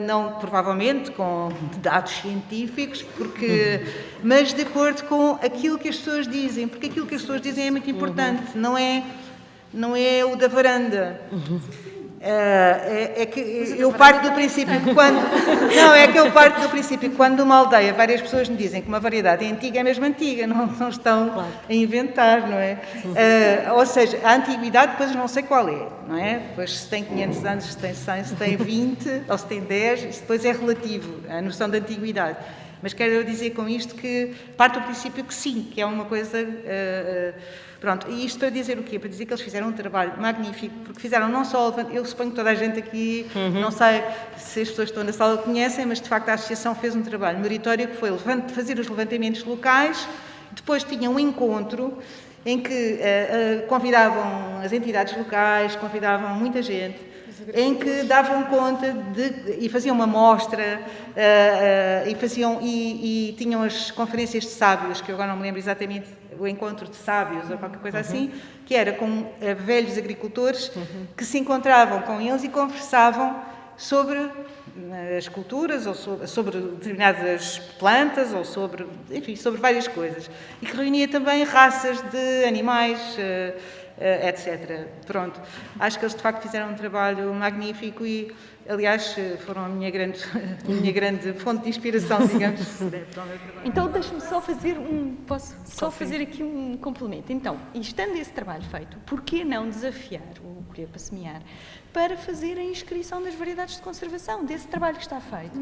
não provavelmente com dados científicos, mas de acordo com aquilo que as pessoas dizem, porque aquilo que as pessoas dizem é muito importante, não é o da varanda. É que eu parto do princípio que quando... Não, é que eu parto do princípio que quando numa aldeia várias pessoas me dizem que uma variedade é antiga, é mesmo antiga, não estão a inventar, não é? Ou seja, a antiguidade depois não sei qual é, não é? Depois se tem 500 anos, se tem 100, se tem 20 ou se tem 10, isso depois é relativo, a noção de antiguidade. Mas quero dizer com isto que parte do princípio que sim, que é uma coisa... Pronto, e isto para dizer o quê? Para dizer que eles fizeram um trabalho magnífico, porque fizeram não só... Eu suponho que toda a gente aqui, não sei se as pessoas que estão na sala conhecem, mas de facto a associação fez um trabalho meritório que foi fazer os levantamentos locais, depois tinha um encontro em que convidavam as entidades locais, convidavam muita gente, em que davam conta e faziam uma mostra e tinham as conferências de sábios, que eu agora não me lembro exatamente, o encontro de sábios ou qualquer coisa assim, que era com velhos agricultores que se encontravam com eles e conversavam sobre as culturas ou sobre determinadas plantas ou sobre várias coisas. E que reunia também raças de animais, etc. Pronto. Acho que eles de facto fizeram um trabalho magnífico e, aliás, foram a minha grande fonte de inspiração, digamos. Então, deixe-me só fazer fazer aqui um complemento. Então, e estando esse trabalho feito, por que não desafiar o Colher para Semear para fazer a inscrição das variedades de conservação, desse trabalho que está feito?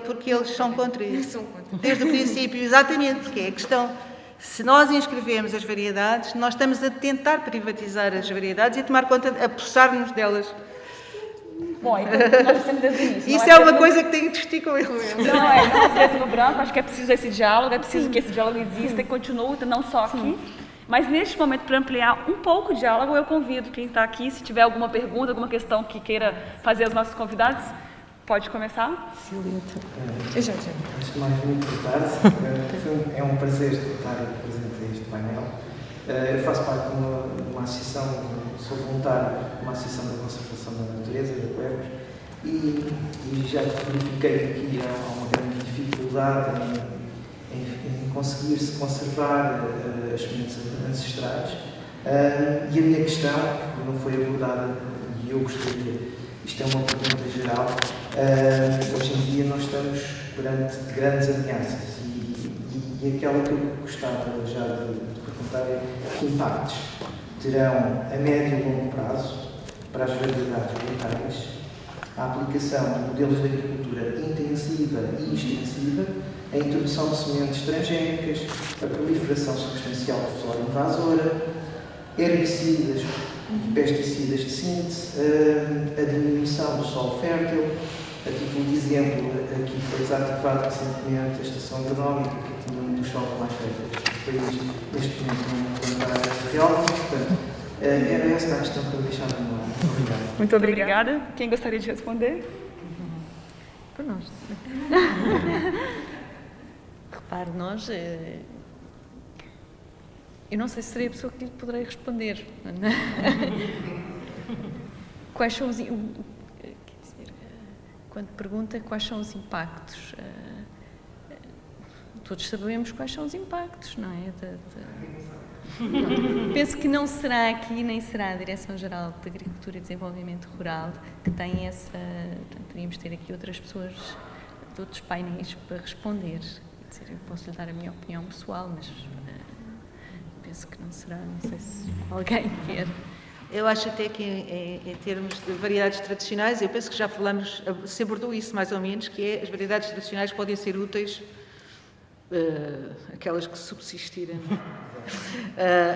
Porque eles são contra isso. Desde o princípio, exatamente, porque é a questão... Se nós inscrevemos as variedades, nós estamos a tentar privatizar as variedades e a tomar conta, a puxar-nos delas. Bom, então nós dissemos desde o início. Isso é uma coisa que tenho que discutir com eles. Não é preto no branco, acho que é preciso esse diálogo, é preciso que esse diálogo exista e continue, não só aqui. Mas neste momento, para ampliar um pouco o diálogo, eu convido quem está aqui, se tiver alguma pergunta, alguma questão que queira fazer aos nossos convidados, pode começar. Antes de mais, muito boa tarde. É um prazer estar presente neste painel. Eu faço parte de uma associação, sou voluntário de uma associação da conservação da natureza, de Aquercos, e já verifiquei que aqui há uma grande dificuldade em conseguir-se conservar as sementes ancestrais. E a minha questão, que não foi abordada, e eu gostaria, isto é uma pergunta geral, hoje em dia nós estamos perante grandes ameaças e aquela que eu gostava já de perguntar é que impactos terão a médio e longo prazo para as variedades locais a aplicação de modelos de agricultura intensiva e extensiva, a introdução de sementes transgénicas, a proliferação substancial de flora invasora, herbicidas e pesticidas de síntese, a diminuição do solo fértil. A título de exemplo, aqui foi desativada recentemente a estação agronómica que tinha um dos solos mais férteis do país, neste momento não plantar real, portanto, era esta a questão que eu deixava no ar. Obrigado. Muito obrigada. Quem gostaria de responder? Por nós. Repare, nós... Eu não sei se serei a pessoa que lhe poderei responder. Quais são os... Quando pergunta quais são os impactos, todos sabemos quais são os impactos, não é? Penso que não será aqui, nem será a Direção-Geral de Agricultura e Desenvolvimento Rural que tem essa... Portanto, teríamos de ter aqui outras pessoas de outros painéis para responder. Quer dizer, eu posso lhe dar a minha opinião pessoal, mas penso que não será, não sei se alguém quer... Eu acho até que em termos de variedades tradicionais, eu penso que já falamos, se abordou isso mais ou menos, que é as variedades tradicionais podem ser úteis, aquelas que subsistirem,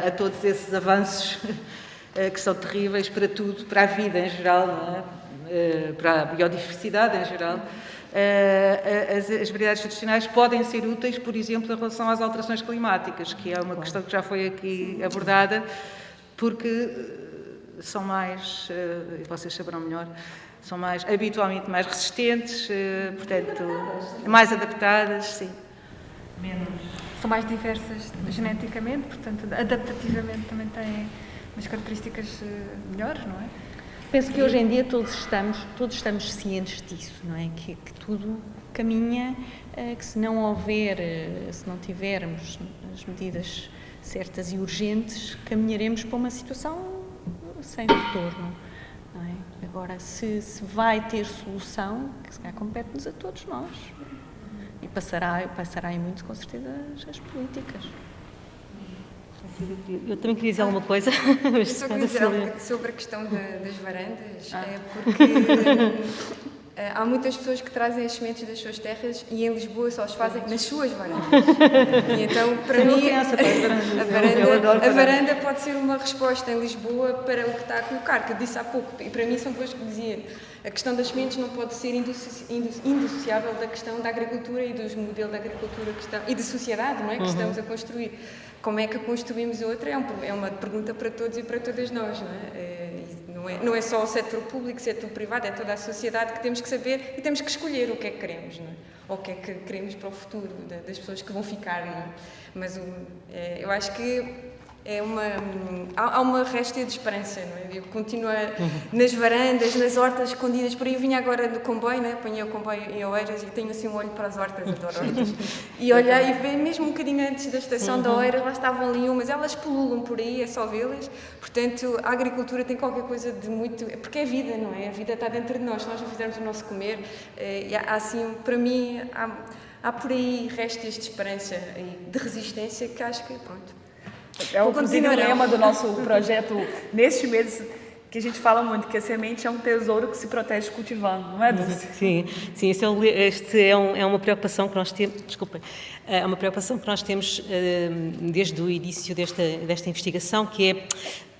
a todos esses avanços que são terríveis para tudo, para a vida em geral, não é? Para a biodiversidade em geral. As variedades tradicionais podem ser úteis, por exemplo, em relação às alterações climáticas, que é uma questão que já foi aqui abordada, porque são mais, vocês saberão melhor, são habitualmente mais resistentes, portanto, mais adaptadas, sim. São mais diversas geneticamente, portanto, adaptativamente também têm umas características melhores, não é? Penso que hoje em dia todos estamos cientes disso, não é? Que tudo caminha, que se não tivermos as medidas certas e urgentes, caminharemos para uma situação sem retorno, não é? Agora, se vai ter solução, que se calhar compete-nos a todos nós. E passará em muito, com certeza, as políticas. Eu também queria dizer alguma coisa. Eu só queria dizer algo sobre a questão das varandas, porque há muitas pessoas que trazem as sementes das suas terras e em Lisboa só as fazem nas suas varandas. E então, para mim, a varanda pode ser uma resposta em Lisboa para o que está a colocar, que eu disse há pouco. E para mim são coisas que dizia. A questão das sementes não pode ser indissociável da questão da agricultura e dos modelos de agricultura e de sociedade, não é, que estamos a construir. Como é que construímos outra? É uma pergunta para todos e para todas nós, não é? Não é só o setor público, o setor privado, é toda a sociedade que temos que saber e temos que escolher o que é que queremos, não é? Ou o que é que queremos para o futuro das pessoas que vão ficar, não é? Mas eu acho que há uma réstia de esperança, não é? Eu continuo nas varandas, nas hortas escondidas, por aí eu vinha agora no comboio, não é? Apanhei o comboio em Oeiras e tenho assim um olho para as hortas, adoro hortas. E olhei e vi mesmo um bocadinho antes da estação de Oeiras, lá estavam ali umas, elas pululam por aí, é só vê-las. Portanto, a agricultura tem qualquer coisa de muito... Porque é vida, não é? A vida está dentro de nós, se nós não fizermos o nosso comer. Há assim, para mim, há por aí restos de esperança e de resistência que acho que, pronto... É o lema do nosso projeto neste mês, que a gente fala muito, que a semente é um tesouro que se protege cultivando, não é, Dulce? Sim, este é uma preocupação que nós temos, é uma preocupação que nós temos desde o início desta investigação, que é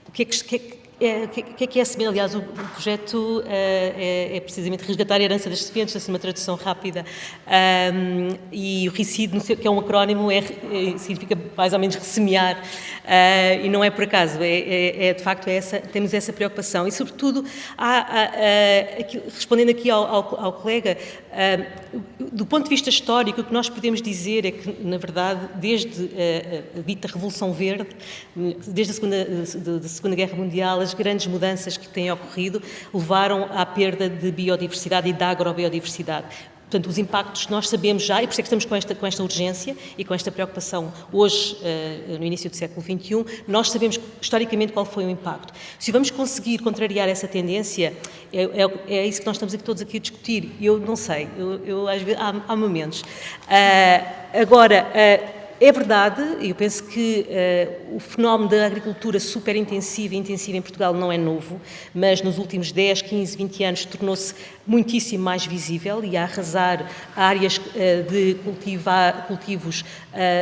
o que é a semente. Aliás, o projeto é precisamente resgatar a herança das sementes, assim, uma tradução rápida, e o RESEED, que é um acrónimo, significa mais ou menos ressemear, e não é por acaso, de facto temos essa preocupação. E, sobretudo, respondendo aqui ao colega, do ponto de vista histórico, o que nós podemos dizer é que, na verdade, desde a dita Revolução Verde, desde a Segunda Guerra Mundial, as grandes mudanças que têm ocorrido levaram à perda de biodiversidade e da agrobiodiversidade. Portanto, os impactos nós sabemos já, e por isso é que estamos com esta urgência e com esta preocupação hoje, no início do século XXI, nós sabemos historicamente qual foi o impacto. Se vamos conseguir contrariar essa tendência, é isso que nós estamos todos aqui a discutir. Eu não sei, às vezes, há momentos. Agora, é verdade, eu penso que o fenómeno da agricultura superintensiva e intensiva em Portugal não é novo, mas nos últimos 10, 15, 20 anos tornou-se muitíssimo mais visível e a arrasar áreas de cultivos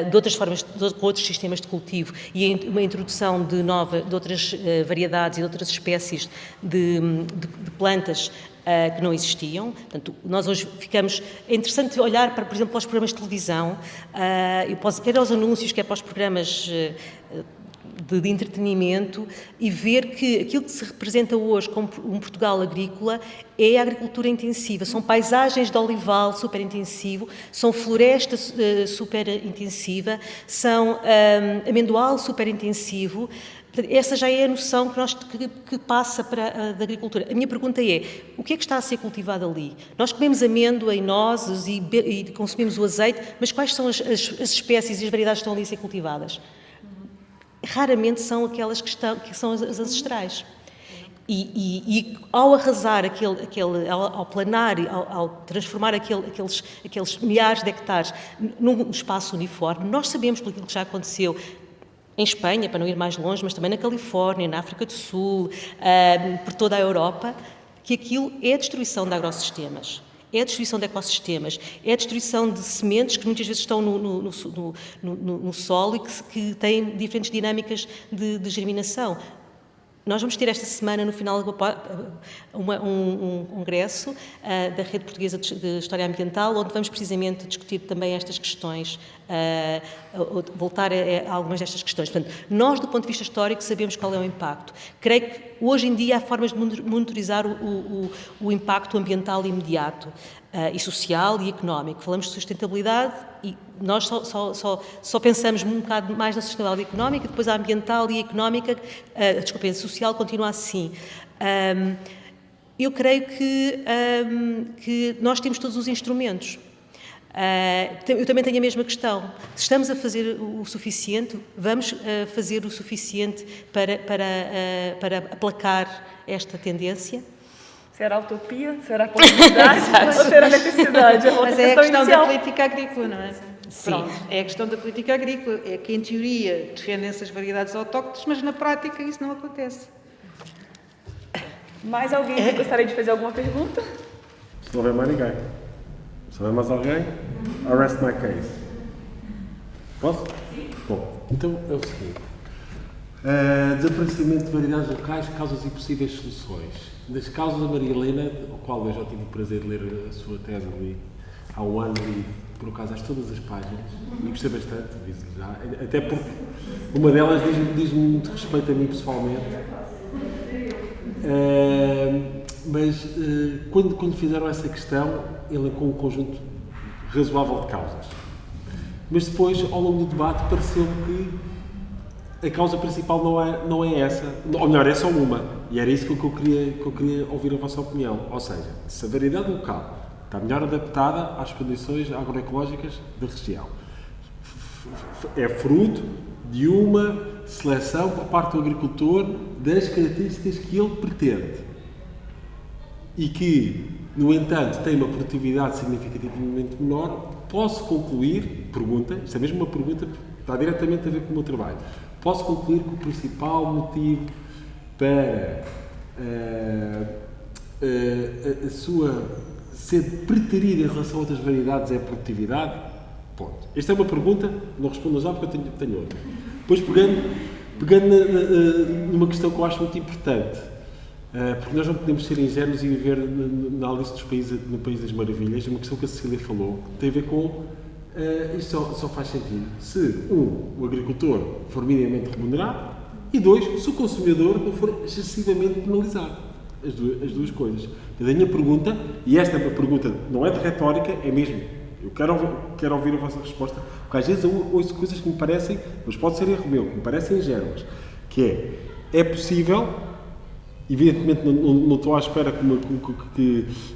de outras formas, com outros sistemas de cultivo e uma introdução de outras variedades e de outras espécies de plantas que não existiam. Portanto, nós hoje é interessante olhar para, por exemplo, para os programas de televisão, quer aos anúncios, quer para os programas de entretenimento, e ver que aquilo que se representa hoje como um Portugal agrícola é a agricultura intensiva. São paisagens de olival super intensivo, são floresta super intensiva, são amendoal super intensivo. Essa já é a noção que passa da agricultura. A minha pergunta é, o que é que está a ser cultivado ali? Nós comemos amêndoa e nozes e consumimos o azeite, mas quais são as espécies e as variedades que estão ali a ser cultivadas? Raramente são aquelas que são as ancestrais. E ao arrasar ao planar, ao transformar aqueles milhares de hectares num espaço uniforme, nós sabemos, por aquilo que já aconteceu em Espanha, para não ir mais longe, mas também na Califórnia, na África do Sul, por toda a Europa, que aquilo é a destruição de agrossistemas. É a destruição de ecossistemas, é a destruição de sementes que muitas vezes estão no solo e que têm diferentes dinâmicas de germinação. Nós vamos ter esta semana, no final, um congresso da Rede Portuguesa de História Ambiental, onde vamos precisamente discutir também estas questões, voltar a algumas destas questões. Portanto, nós, do ponto de vista histórico, sabemos qual é o impacto. Creio que hoje em dia há formas de monitorizar o impacto ambiental imediato e social e económico. Falamos de sustentabilidade e nós só pensamos um bocado mais na sustentabilidade económica, depois a ambiental e a económica, a social continua assim. Eu creio que nós temos todos os instrumentos. Eu também tenho a mesma questão. Se estamos a fazer o suficiente, vamos fazer o suficiente para aplacar esta tendência? Será utopia? Será possibilidade? Ou será necessidade? Mas é a questão inicial. da política agrícola, não é? Sim, Pronto. é a questão da política agrícola. É que, em teoria, defendem-se as variedades autóctones, mas na prática isso não acontece. Mais alguém que gostaria de fazer alguma pergunta? Se não houver mais ninguém. Se houver mais alguém, I rest my case. Posso? Sim. Bom, então é o seguinte. Desaparecimento de variedades locais, causas e possíveis soluções. Das causas da Maria Helena, ao qual eu já tive o prazer de ler a sua tese ali há um ano e por acaso todas as páginas, e gostei bastante, já, até porque uma delas diz-me muito respeito a mim pessoalmente. Mas quando fizeram essa questão, elencou um conjunto razoável de causas. Mas depois, ao longo do debate, pareceu-me que a causa principal não é essa, ou melhor, é só uma. E era isso que eu queria ouvir a vossa opinião. Ou seja, se a variedade local está melhor adaptada às condições agroecológicas da região, é fruto de uma seleção por parte do agricultor das características que ele pretende e que, no entanto, tem uma produtividade significativamente menor, posso concluir, isto é mesmo uma pergunta, está diretamente a ver com o meu trabalho, posso concluir que o principal motivo para a sua ser preterida em relação a outras variedades é a produtividade? Ponto. Esta é uma pergunta, não respondo já porque eu tenho outra. Depois, pegando numa questão que eu acho muito importante, porque nós não podemos ser ingênuos e viver na Alice no País das Maravilhas, uma questão que a Cecília falou, tem a ver com isto só faz sentido se, o agricultor for minimamente remunerado e, dois, se o consumidor não for excessivamente penalizado. As duas coisas. Mas a minha pergunta, e esta pergunta não é de retórica, é mesmo, eu quero ouvir a vossa resposta, porque às vezes eu ouço coisas que me parecem, mas pode ser erro meu, que me parecem ingênuas, que é possível, evidentemente não estou à espera que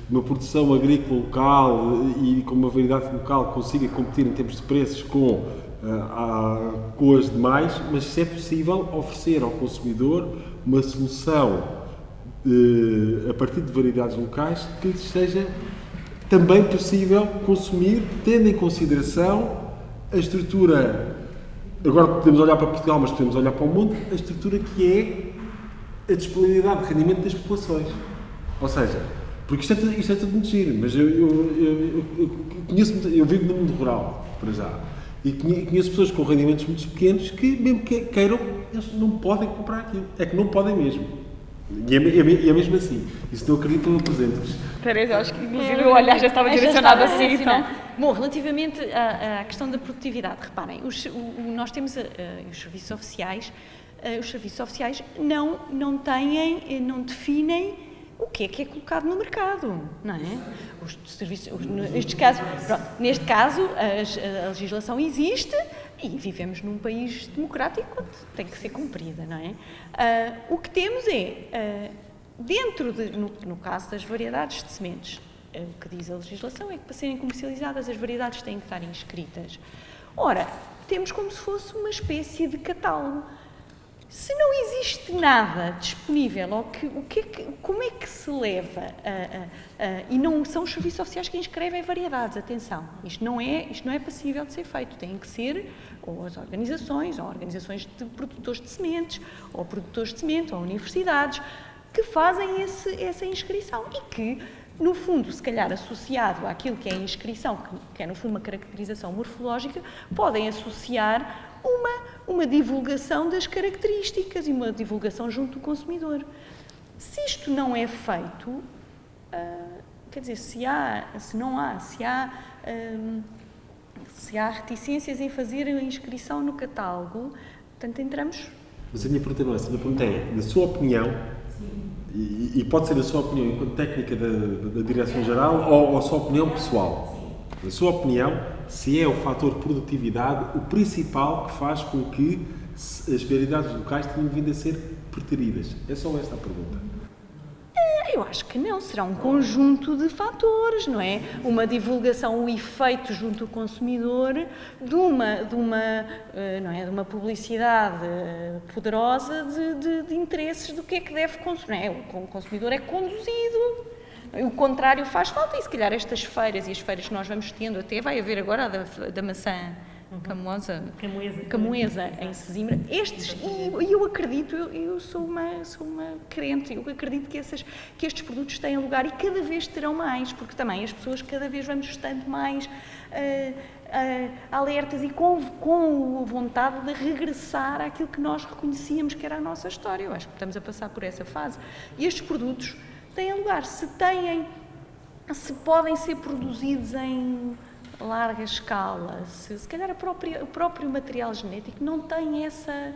uma produção agrícola local e com uma variedade local consiga competir em termos de preços com as demais, mas se é possível oferecer ao consumidor uma solução a partir de variedades locais que lhes seja também possível consumir, tendo em consideração a estrutura, agora podemos olhar para Portugal, mas podemos olhar para o mundo, a estrutura que é a disponibilidade de rendimento das populações. Ou seja, porque isto é tudo muito giro, mas eu vivo no mundo rural, para já, e conheço pessoas com rendimentos muito pequenos que, mesmo que queiram, eles não podem comprar aquilo. É que não podem mesmo. E é mesmo assim. Isso não acredito, eu apresento-vos. Teresa, eu acho que inclusive o olhar já estava direcionado assim, então. Bom, relativamente à questão da produtividade, reparem, nós temos os serviços oficiais. Os serviços oficiais não definem o que é colocado no mercado, não é? Neste caso, a legislação existe e vivemos num país democrático onde tem que ser cumprida, não é? O que temos é, no caso das variedades de sementes, o que diz a legislação é que para serem comercializadas as variedades têm que estar inscritas. Ora, temos como se fosse uma espécie de catálogo. Se não existe nada disponível, como é que se leva e não são os serviços oficiais que inscrevem variedades, atenção, isto não é passível de ser feito, têm que ser ou as organizações, ou organizações de produtores de sementes, ou produtores de semente, ou universidades, que fazem essa inscrição e que, no fundo, se calhar associado àquilo que é a inscrição, que é no fundo uma caracterização morfológica, podem associar uma divulgação das características e uma divulgação junto do consumidor. Se isto não é feito, quer dizer, se há reticências em fazer a inscrição no catálogo, portanto, entramos... Mas a minha pergunta não é essa, a minha pergunta é, na sua opinião, e pode ser a sua opinião enquanto técnica da Direção-Geral ou a sua opinião pessoal, na sua opinião, se é o fator produtividade o principal que faz com que as variedades locais tenham vindo a ser preteridas? É só esta a pergunta. Eu acho que não, será um conjunto de fatores, não é? Uma divulgação, o efeito junto ao consumidor de uma publicidade poderosa de interesses do que é que deve consumir. O consumidor é conduzido. O contrário faz falta e se calhar estas feiras e as feiras que nós vamos tendo, até vai haver agora a da maçã Camoesa em Sesimbra, e eu acredito, eu sou uma crente, eu acredito que estes produtos têm lugar e cada vez terão mais, porque também as pessoas cada vez vamos estando mais alertas e com vontade de regressar àquilo que nós reconhecíamos que era a nossa história. Eu acho que estamos a passar por essa fase e estes produtos têm lugar, se podem ser produzidos em larga escala, se calhar o próprio material genético não tem essa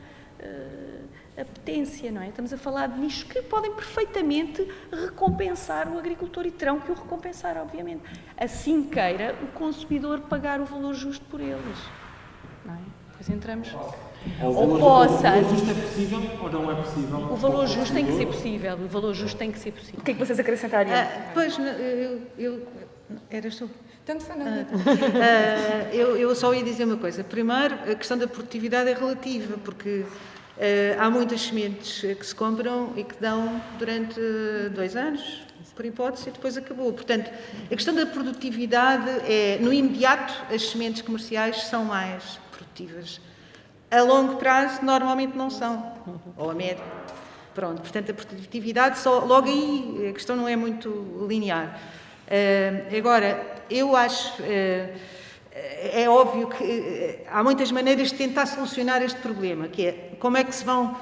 apetência, não é? Estamos a falar de nichos que podem perfeitamente recompensar o agricultor e terão que o recompensar, obviamente. Assim queira o consumidor pagar o valor justo por eles, não é? Depois entramos... O valor justo é possível ou não é possível? O valor justo tem que ser possível. O valor justo tem que ser possível. O que é que vocês acrescentariam? Pois, eras tu? Tanto foi, Eu só ia dizer uma coisa. Primeiro, a questão da produtividade é relativa, porque há muitas sementes que se compram e que dão durante 2 anos, por hipótese, e depois acabou. Portanto, a questão da produtividade é, no imediato, as sementes comerciais são mais produtivas. A longo prazo, normalmente não são, ou a médio. Pronto, portanto, a produtividade, logo aí, a questão não é muito linear. Agora, eu acho, é óbvio que há muitas maneiras de tentar solucionar este problema, que é como é que se vão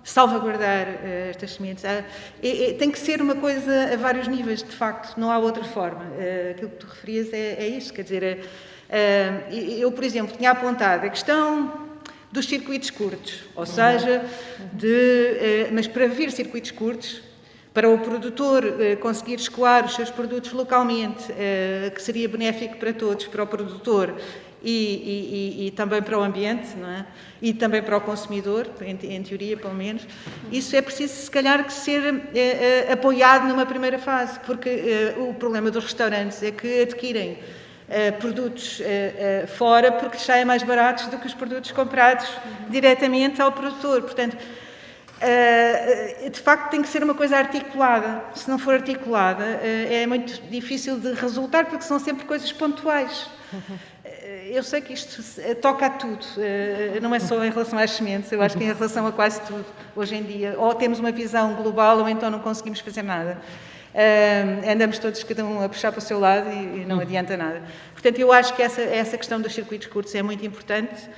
salvaguardar estas sementes. Tem que ser uma coisa a vários níveis, de facto, não há outra forma. Aquilo que tu referias é isso, quer dizer, eu, por exemplo, tinha apontado a questão dos circuitos curtos, ou seja, mas para vir circuitos curtos, para o produtor conseguir escoar os seus produtos localmente, que seria benéfico para todos, para o produtor e também para o ambiente, não é? E também para o consumidor, em teoria pelo menos, isso é preciso se calhar que ser apoiado numa primeira fase, porque o problema dos restaurantes é que adquirem produtos fora porque já é mais baratos do que os produtos comprados diretamente ao produtor. Portanto, de facto tem que ser uma coisa articulada. Se não for articulada, é muito difícil de resultar porque são sempre coisas pontuais. Eu sei que isto toca a tudo, não é só em relação às sementes, eu acho que é em relação a quase tudo hoje em dia. Ou temos uma visão global ou então não conseguimos fazer nada. Andamos todos, cada um, a puxar para o seu lado e não adianta nada. Portanto, eu acho que essa questão dos circuitos curtos é muito importante.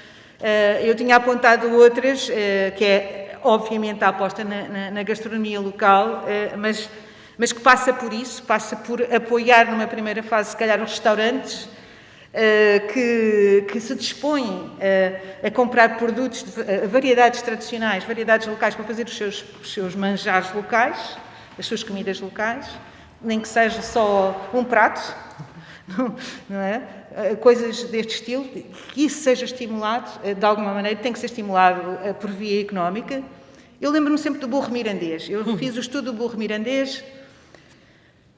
Eu tinha apontado outras, que é, obviamente, a aposta na gastronomia local, mas que passa por isso, passa por apoiar numa primeira fase, se calhar, os restaurantes que se dispõem a comprar produtos de variedades tradicionais, variedades locais, para fazer os seus manjares locais, as suas comidas locais, nem que seja só um prato, não é? Coisas deste estilo, que isso seja estimulado, de alguma maneira, tem que ser estimulado por via económica. Eu lembro-me sempre do burro mirandês. Eu fiz o estudo do burro mirandês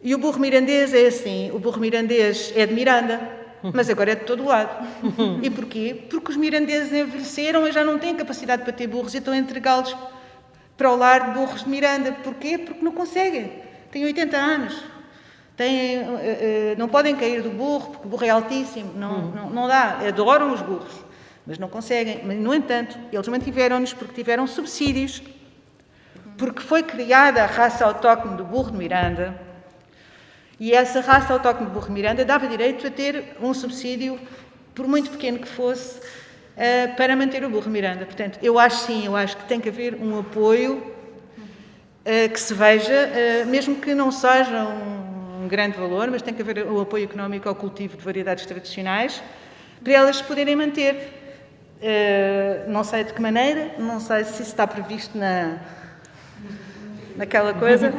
e o burro mirandês é assim, o burro mirandês é de Miranda, mas agora é de todo lado. E porquê? Porque os mirandeses envelheceram e já não têm capacidade para ter burros e estão a entregá-los para o lar de burros de Miranda. Porquê? Porque não conseguem. Têm 80 anos. Não podem cair do burro, porque o burro é altíssimo. Não dá. Adoram os burros, mas não conseguem. Mas, no entanto, eles mantiveram-nos porque tiveram subsídios, porque foi criada a raça autóctone do burro de Miranda, e essa raça autóctone do burro de Miranda dava direito a ter um subsídio, por muito pequeno que fosse, para manter o burro de Miranda. Portanto, eu acho que tem que haver um apoio que se veja, mesmo que não seja um grande valor, mas tem que haver um apoio económico ao cultivo de variedades tradicionais, para elas se poderem manter. Não sei de que maneira, não sei se isso está previsto naquela coisa,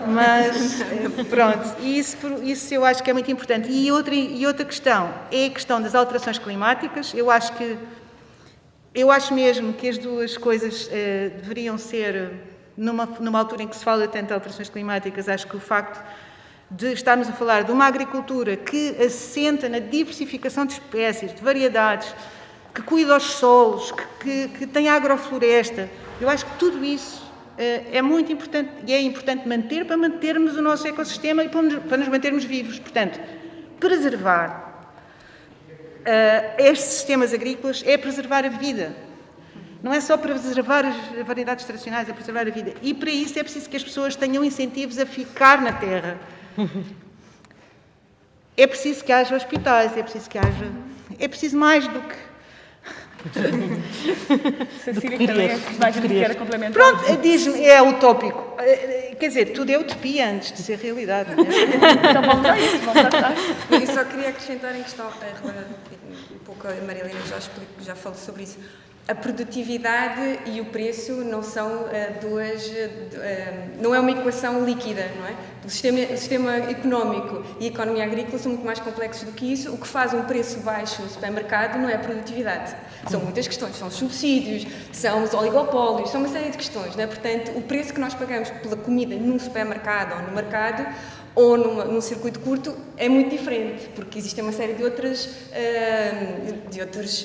mas pronto, isso eu acho que é muito importante. E outra questão é a questão das alterações climáticas. Eu acho mesmo que as duas coisas deveriam ser numa altura em que se fala tanto de alterações climáticas, acho que o facto de estarmos a falar de uma agricultura que assenta na diversificação de espécies, de variedades, que cuida dos solos, que tem agrofloresta, eu acho que tudo isso é muito importante e é importante manter para mantermos o nosso ecossistema e para nos mantermos vivos. Portanto, preservar estes sistemas agrícolas é preservar a vida. Não é só preservar as variedades tradicionais, é preservar a vida. E para isso é preciso que as pessoas tenham incentivos a ficar na terra. É preciso que haja hospitais, é preciso mais do que... Cecília, que também imagino que era complementar. Pronto, diz-me, é utópico. Quer dizer, tudo é utopia antes de ser realidade. Não é? Então vamos a isso, vamos a Eu só queria acrescentar em questão, um pouco a Marilena já falou sobre isso. A produtividade e o preço não são não é uma equação líquida, não é? O sistema económico e a economia agrícola são muito mais complexos do que isso. O que faz um preço baixo no supermercado não é a produtividade. São muitas questões, são os subsídios, são os oligopólios, são uma série de questões, não é? Portanto, o preço que nós pagamos pela comida num supermercado ou no mercado ou num circuito curto é muito diferente, porque existem uma série de outros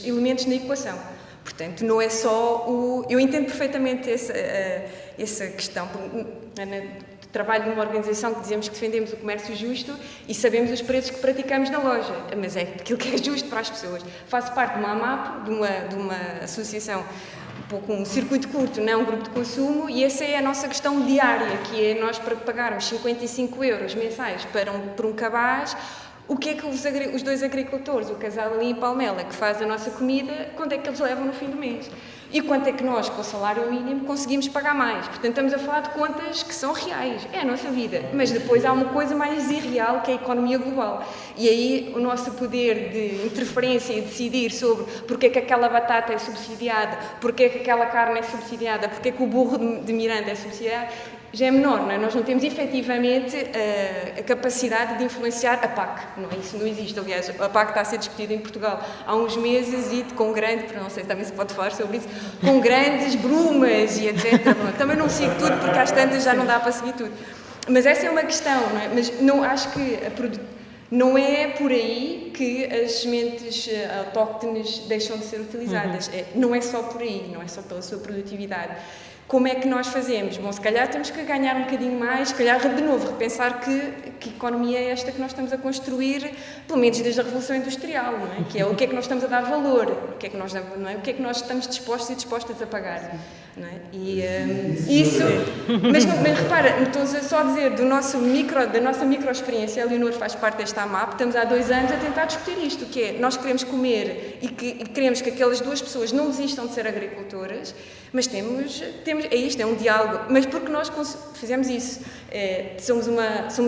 elementos na equação. Portanto, não é só o... Eu entendo perfeitamente essa questão. Trabalho numa organização que dizemos que defendemos o comércio justo e sabemos os preços que praticamos na loja, mas é aquilo que é justo para as pessoas. Faço parte de uma AMAP, de uma associação, um circuito curto, não um grupo de consumo, e essa é a nossa questão diária, que é nós, para pagarmos 55 € mensais por um cabaz, o que é que os dois agricultores, o casal ali em Palmela, que faz a nossa comida, quanto é que eles levam no fim do mês? E quanto é que nós, com o salário mínimo, conseguimos pagar mais? Portanto, estamos a falar de contas que são reais, é a nossa vida. Mas depois há uma coisa mais irreal, que é a economia global. E aí o nosso poder de interferência e decidir sobre porque é que aquela batata é subsidiada, porque é que aquela carne é subsidiada, porque é que o burro de Miranda é subsidiado, já é menor, não é? Nós não temos efetivamente a capacidade de influenciar a PAC, não é? Isso não existe. Aliás, a PAC está a ser discutida em Portugal há uns meses e com não sei se também se pode falar sobre isso, com grandes brumas e etc. Também não sigo tudo porque às tantas já não dá para seguir tudo. Mas essa é uma questão, não é? Mas não, acho que não é por aí que as sementes autóctones deixam de ser utilizadas. Não é só por aí, não é só pela sua produtividade. Como é que nós fazemos? Bom, se calhar temos que ganhar um bocadinho mais, se calhar de novo repensar que economia é esta que nós estamos a construir, pelo menos desde a Revolução Industrial, não é? Que é o que é que nós estamos a dar valor, o que é que nós, não é? O que é que nós estamos dispostos e dispostas a pagar, não é? E isso, mas repara, estou só a dizer da nossa microexperiência, a Leonor faz parte desta AMAP, estamos há 2 anos a tentar discutir isto, que é, nós queremos comer e queremos que aquelas 2 pessoas não desistam de ser agricultoras, mas temos é isto, é um diálogo, mas porque nós fizemos isso,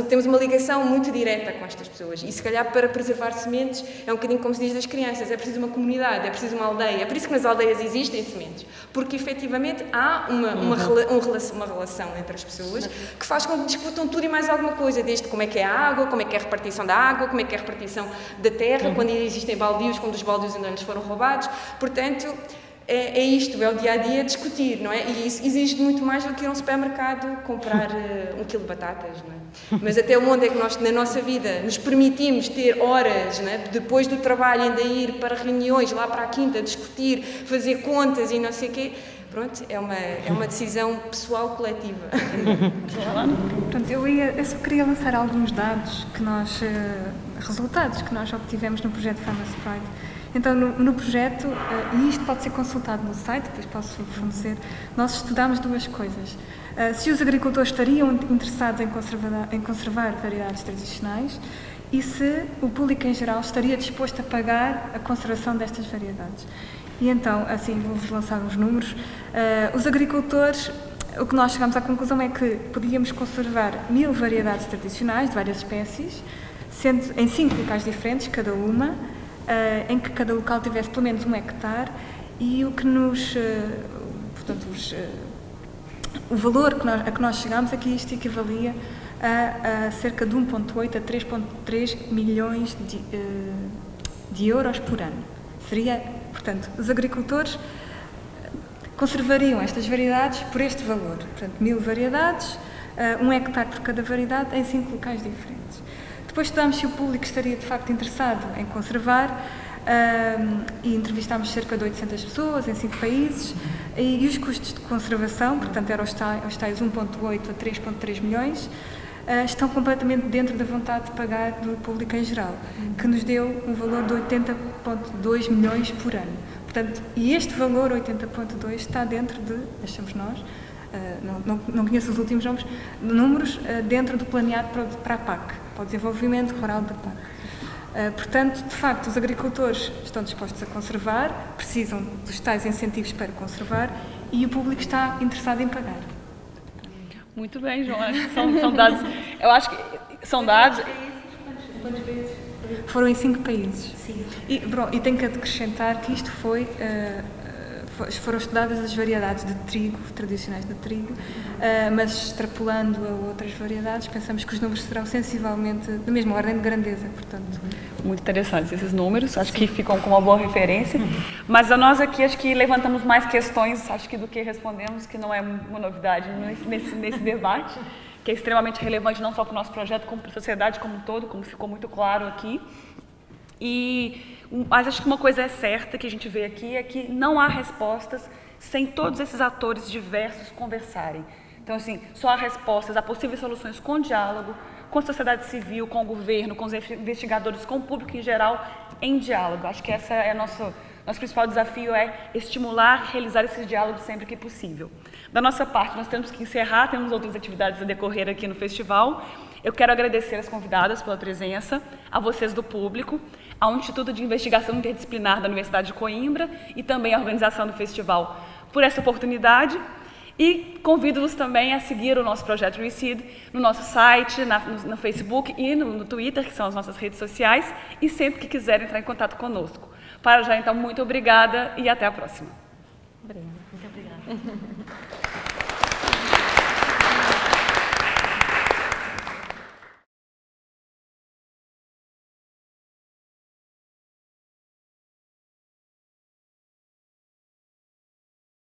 temos uma ligação muito direta com estas pessoas e se calhar para preservar sementes é um bocadinho como se diz das crianças, é preciso uma comunidade, é preciso uma aldeia, é por isso que nas aldeias existem sementes, porque efetivamente há uma relação entre as pessoas que faz com que discutam tudo e mais alguma coisa, desde como é que é a água, como é que é a repartição da água, como é que é a repartição da terra, quando existem baldios, quando os baldios ainda nos foram roubados, portanto... É isto, é o dia-a-dia discutir, não é? E isso exige muito mais do que ir a um supermercado comprar 1 quilo de batatas, não é? Mas até onde é que nós, na nossa vida, nos permitimos ter horas, não é? Depois do trabalho, ainda ir para reuniões, lá para a quinta, discutir, fazer contas e não sei o quê. Pronto, é uma decisão pessoal coletiva. Portanto, eu só queria lançar alguns dados resultados que nós obtivemos no projeto Farmers Pride. Então, no projeto, e isto pode ser consultado no site, depois posso fornecer, nós estudamos 2 coisas. Se os agricultores estariam interessados em conservar variedades tradicionais e se o público em geral estaria disposto a pagar a conservação destas variedades. E então, assim, vou-vos lançar uns números. Os agricultores, o que nós chegamos à conclusão é que podíamos conservar 1000 variedades tradicionais de várias espécies, sendo em 5 locais diferentes, cada uma, em que cada local tivesse pelo menos 1 hectare e o que o valor a que nós chegámos é que isto equivalia a cerca de 1,8 a 3,3 milhões de euros por ano. Seria, portanto, os agricultores conservariam estas variedades por este valor. Portanto, 1000 variedades, 1 hectare por cada variedade, em 5 locais diferentes. Depois estudámos se o público estaria de facto interessado em conservar e entrevistámos cerca de 800 pessoas em 5 países e os custos de conservação, portanto eram os tais 1,8 a 3,3 milhões, estão completamente dentro da vontade de pagar do público em geral, que nos deu um valor de 80,2 milhões por ano. Portanto, e este valor, 80,2, está dentro de, achamos nós, não conheço os últimos números, dentro do planeado para a PAC, para o desenvolvimento rural da PAC. Portanto, de facto, os agricultores estão dispostos a conservar, precisam dos tais incentivos para conservar e o público está interessado em pagar. Muito bem, João. São dados, eu acho que são dados... Quantos países? Foram em 5 países. Sim. E tenho que acrescentar que isto foram estudadas as variedades de trigo, tradicionais de trigo, mas extrapolando a outras variedades, pensamos que os números serão sensivelmente da mesma ordem de grandeza, portanto. Muito interessantes esses números, acho que ficam com uma boa referência, mas nós aqui acho que levantamos mais questões, acho que do que respondemos, que não é uma novidade nesse debate, que é extremamente relevante não só para o nosso projeto, como para a sociedade como um todo, como ficou muito claro aqui. Mas acho que uma coisa é certa que a gente vê aqui é que não há respostas sem todos esses atores diversos conversarem. Então, assim, só há respostas, há possíveis soluções com diálogo, com a sociedade civil, com o governo, com os investigadores, com o público em geral, em diálogo. Acho que essa é nosso principal desafio, é estimular e realizar esses diálogos sempre que possível. Da nossa parte, nós temos que encerrar, temos outras atividades a decorrer aqui no festival. Eu quero agradecer as convidadas pela presença, a vocês do público, ao Instituto de Investigação Interdisciplinar da Universidade de Coimbra e também à organização do festival por essa oportunidade. E convido-vos também a seguir o nosso projeto ReSeed no nosso site, no Facebook e no Twitter, que são as nossas redes sociais, e sempre que quiserem entrar em contato conosco. Para já, então, muito obrigada e até a próxima. Obrigada. Muito obrigada.